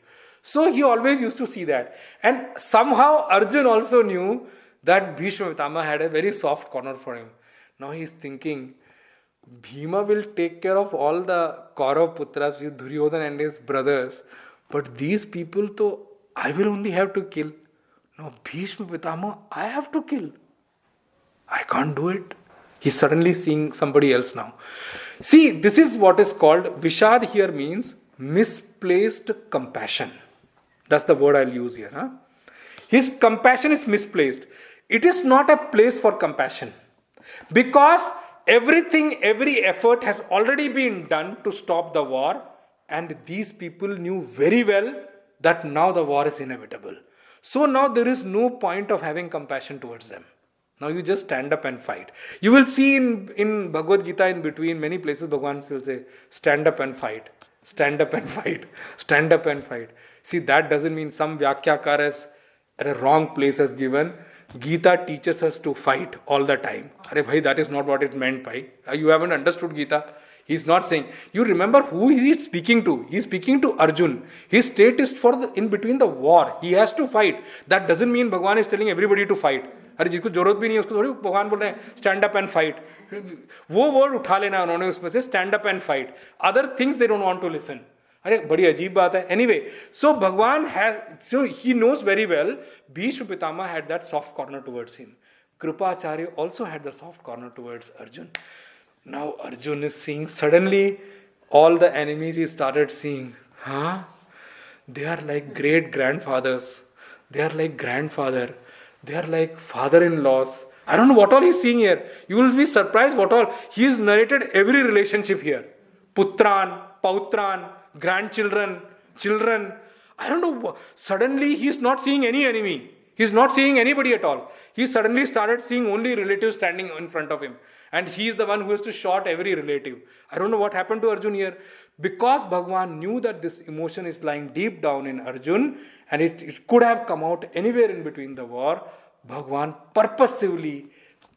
So he always used to see that. And somehow Arjun also knew that Bhishma Pitama had a very soft corner for him. Now he is thinking, Bhima will take care of all the Kaurav Putras, Duryodhana and his brothers. But these people, I will only have to kill. Now Bhishma Pitama, I have to kill. I can't do it. He's suddenly seeing somebody else now. See, this is what is called, Vishad here means misplaced compassion. That's the word I'll use here. His compassion is misplaced. It is not a place for compassion. Because every effort has already been done to stop the war. And these people knew very well that now the war is inevitable. So now there is no point of having compassion towards them. Now you just stand up and fight. You will see in Bhagavad Gita in between many places Bhagavan will say, stand up and fight. Stand up and fight. Stand up and fight. See, that doesn't mean some Vyakyakar at a wrong place has given. Gita teaches us to fight all the time. Arey bhai, that is not what it meant, bhai. You haven't understood Gita. He's not saying. You remember who he is speaking to? He's speaking to Arjun. His state is in between the war. He has to fight. That doesn't mean Bhagwan is telling everybody to fight. अरे जिसको जरूरत भी नहीं है उसको थोड़ी भगवान बोल रहे हैं स्टैंड अप एंड फाइट. वो वर्ड उठा लेना उन्होंने उसमें से, stand up and fight. Other things they don't want to listen. अरे बड़ी अजीब बात है. Anyway, so Bhagwan has, so he knows very well. Bhishma Pitamah had that soft corner towards him. Kripacharya also had the soft corner towards Arjun. Now Arjun is seeing, suddenly all the enemies he started seeing, they are like great grandfathers, they are like grandfather, they are like father-in-laws. I don't know what all he's seeing here. You will be surprised what all. He has narrated every relationship here. Putran, Pautran, grandchildren, children. I don't know. Suddenly he is not seeing any enemy. He is not seeing anybody at all. He suddenly started seeing only relatives standing in front of him. And he is the one who has to shot every relative. I don't know what happened to Arjun here. Because Bhagwan knew that this emotion is lying deep down in Arjun and it could have come out anywhere in between the war, Bhagwan purposively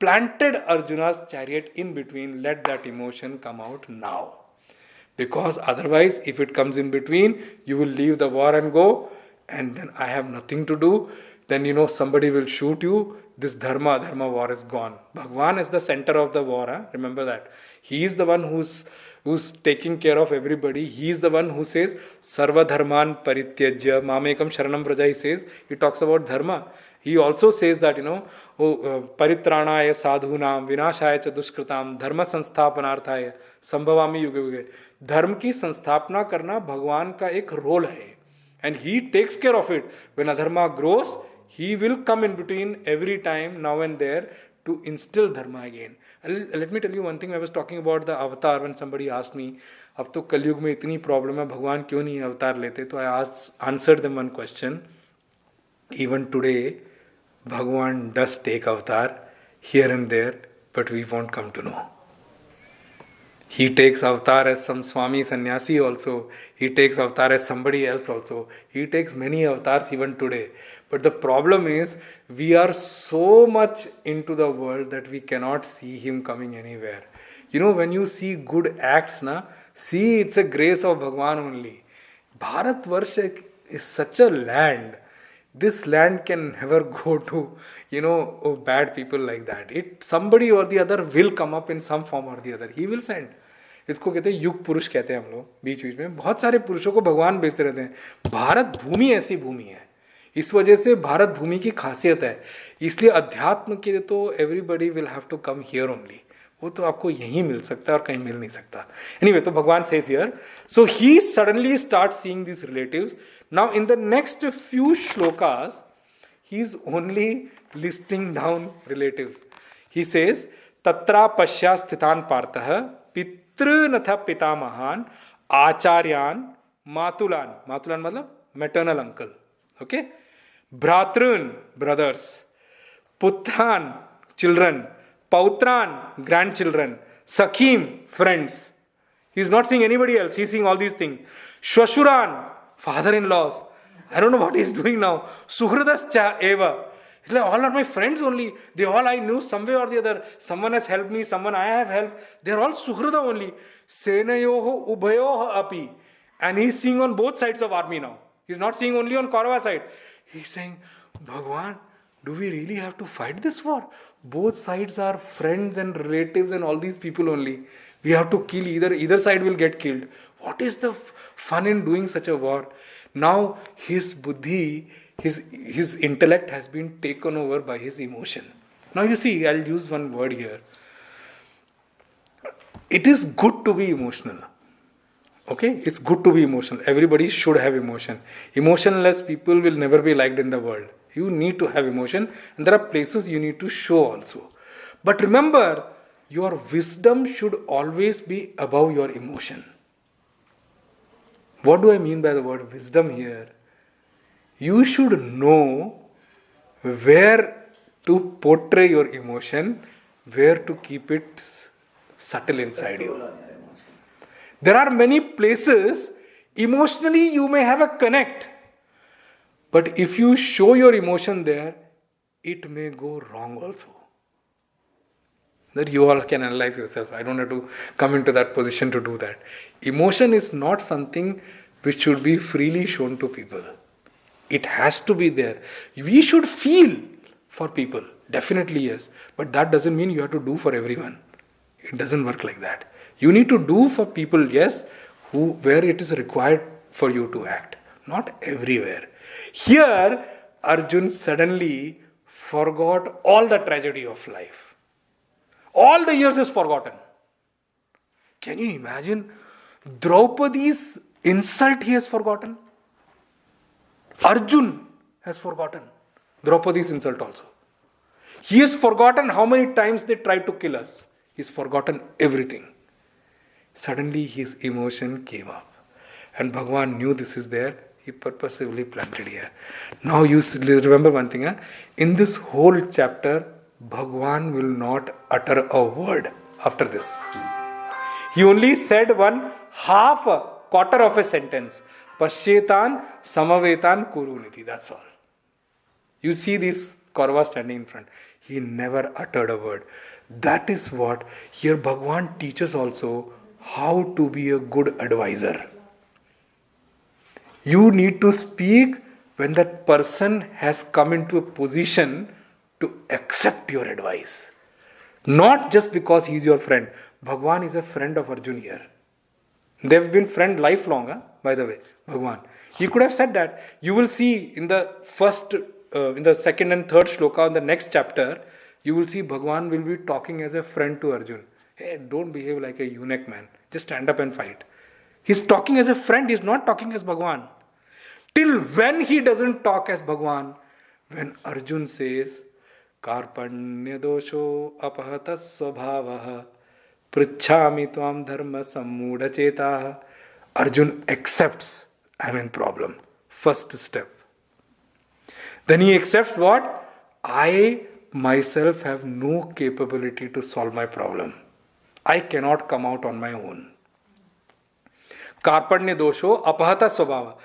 planted Arjuna's chariot in between. Let that emotion come out now. Because otherwise, if it comes in between, you will leave the war and go, and then I have nothing to do. Then somebody will shoot you. This dharma war is gone. Bhagwan is the center of the war. Remember that. He is the one who's taking care of everybody. He is the one who says, Sarva dharman parityajya mamekam sharanam vraja. He says, he talks about dharma. He also says that, paritranaya sadhunam vinashaya cha dushkritam dharma संस्थापनार्थाय संभवामि युगे युगे. धर्म की संस्थापना करना भगवान का एक role है. And he takes care of it. When adharma grows, he will come in between every time, now and there, to instill dharma again. Let me tell you one thing. I was talking about the avatar when somebody asked me, अब तो कलयुग में इतनी problem है, भगवान क्यों नहीं अवतार लेते? तो I answered them one question. Even today, Bhagwan does take avatar here and there, but we won't come to know. He takes avatar as some Swami Sannyasi also. He takes avatar as somebody else also. He takes many avatars even today. But the problem is, we are so much into the world that we cannot see him coming anywhere. When you see good acts, see it's a grace of Bhagwan only. Bharat Varsha is such a land. This land can never go to, bad people like that. Somebody or the other will come up in some form or the other. He will send. इसको कहते हैं युग पुरुष कहते हैं हम लोग. बीच बीच में बहुत सारे पुरुषों को भगवान भेजते रहते हैं. भारत भूमि ऐसी भूमि है. इस वजह से भारत भूमि की खासियत है. इसलिए अध्यात्म के लिए तो everybody will have to come here only. वो तो आपको यहीं मिल सकता है और कहीं मिल नहीं सकता. एनीवे, तो भगवान says here, so he suddenly start seeing this relatives. Now in the next few shlokas, he is only listing down relatives. He says, Tatra pasya sthitan partah pitru natha pitamahan acharyan matulan. Matulan matlab maternal uncle. Okay? Bhratrun, brothers. Putran, children. Pautran, grandchildren. Sakhim, friends. He is not seeing anybody else. He is seeing all these things. Shwashuran, father-in-laws. I don't know what he's doing now. Suhridascha eva. It's like all are my friends only. They all I knew some way or the other. Someone has helped me, someone I have helped. They're all Suhrida only. Senayoho ubhayoho api. And he's seeing on both sides of army now. He's not seeing only on Kaurava side. He's saying, Bhagwan, do we really have to fight this war? Both sides are friends and relatives and all these people only. We have to kill either side will get killed. What is the fun in doing such a war? Now his buddhi, his intellect has been taken over by his emotion. Now you see, I'll use one word here. It is good to be emotional. Okay? It's good to be emotional. Everybody should have emotion. Emotionless people will never be liked in the world. You need to have emotion, and there are places you need to show also. But remember, your wisdom should always be above your emotion. What do I mean by the word wisdom here? You should know where to portray your emotion, where to keep it subtle inside you. There are many places, emotionally you may have a connect. But if you show your emotion there, it may go wrong also. That you all can analyze yourself. I don't have to come into that position to do that. Emotion is not something which should be freely shown to people. It has to be there. We should feel for people. Definitely yes. But that doesn't mean you have to do for everyone. It doesn't work like that. You need to do for people, yes, where it is required for you to act. Not everywhere. Here, Arjun suddenly forgot all the tragedy of life. All the years is forgotten. Can you imagine? Draupadi's insult he has forgotten. Arjun has forgotten Draupadi's insult also. He has forgotten how many times they tried to kill us. He's forgotten everything. Suddenly his emotion came up. And Bhagavan knew this is there. He purposely planted here. Now you remember one thing. In this whole chapter, Bhagavan will not utter a word after this. He only said one quarter of a sentence. Pashyetan samavetan kuruniti. That's all. You see this Kaurava standing in front. He never uttered a word. That is what here Bhagavan teaches also how to be a good advisor. You need to speak when that person has come into a position to accept your advice. Not just because he is your friend. Bhagavan is a friend of Arjun here. They have been friends lifelong, by the way, Bhagavan. He could have said that. You will see in the second and third shloka in the next chapter, you will see Bhagavan will be talking as a friend to Arjun. Hey, don't behave like a eunuch, man. Just stand up and fight. He's talking as a friend, he's not talking as Bhagavan. Till when he doesn't talk as Bhagavan? When Arjun says, Karpanya dosho apahatas svabhavaha prichhami tvam dharma sammuda chetaha. Arjun accepts, I'm in problem. First step. Then he accepts what? I myself have no capability to solve my problem. I cannot come out on my own. Karpanya dosho apahata svabhava.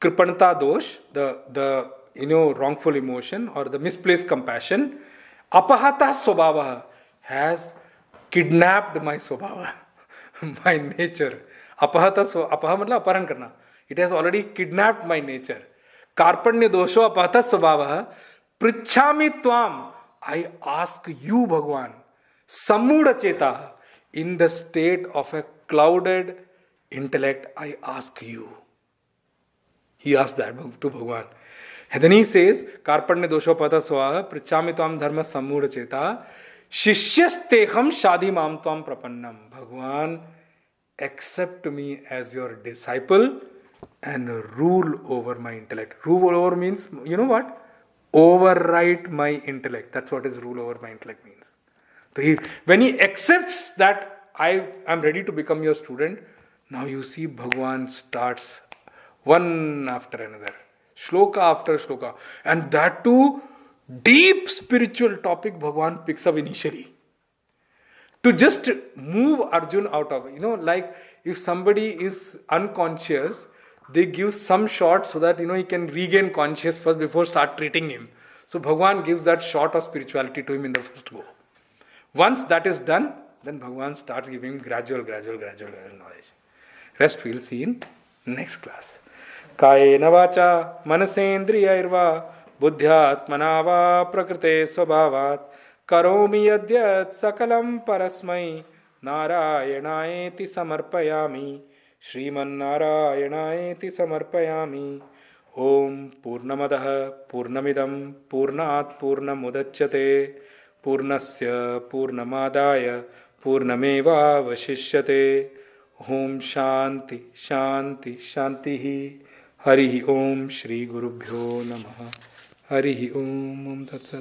Kripanata dosh, the wrongful emotion or the misplaced compassion, apahata svabhava, has kidnapped my svabhava, my nature. Apaha matla aparan karna. It has already kidnapped my nature. Karpanya dosho apahata svabhava, prichhami tvam. I ask you, Bhagavan, sammuda cheta, in the state of a clouded intellect, I ask you. He asked that to Bhagavan. And then he says, Karpanya dosho pata swaha, prichhami tvam dharma sammuda cheta, shishyasteham shadi mam tvam prapannam. Bhagavan, accept me as your disciple and rule over my intellect. Rule over means, you know what? Overwrite my intellect. That's what his rule over my intellect means. So when he accepts that I am ready to become your student, now you see Bhagavan starts one after another, shloka after shloka, and that too deep spiritual topic Bhagavan picks up initially to just move Arjun out of it. Like if somebody is unconscious, they give some shot so that he can regain conscious first before start treating him. So Bhagavan gives that shot of spirituality to him in the first go. Once that is done, then Bhagavan starts giving him gradual knowledge. Rest we'll see in next class. Kayena vacha manasendriyairva buddhyatmana va prakrite svabhavat karomi yadyat sakalam parasmai narayanaeti samarpayami श्रीमन्नारायणायेति समर्पयामि. ओम पूर्णमदः पूर्णमिदं पूर्णात् पूर्णमुदच्यते पूर्णस्य पूर्णमादाय पूर्णमेवावशिष्यते. ओम शांति शांति शांतिः. हरि ओम श्री गुरुभ्यो नमः. हरि ओम तत्सत्.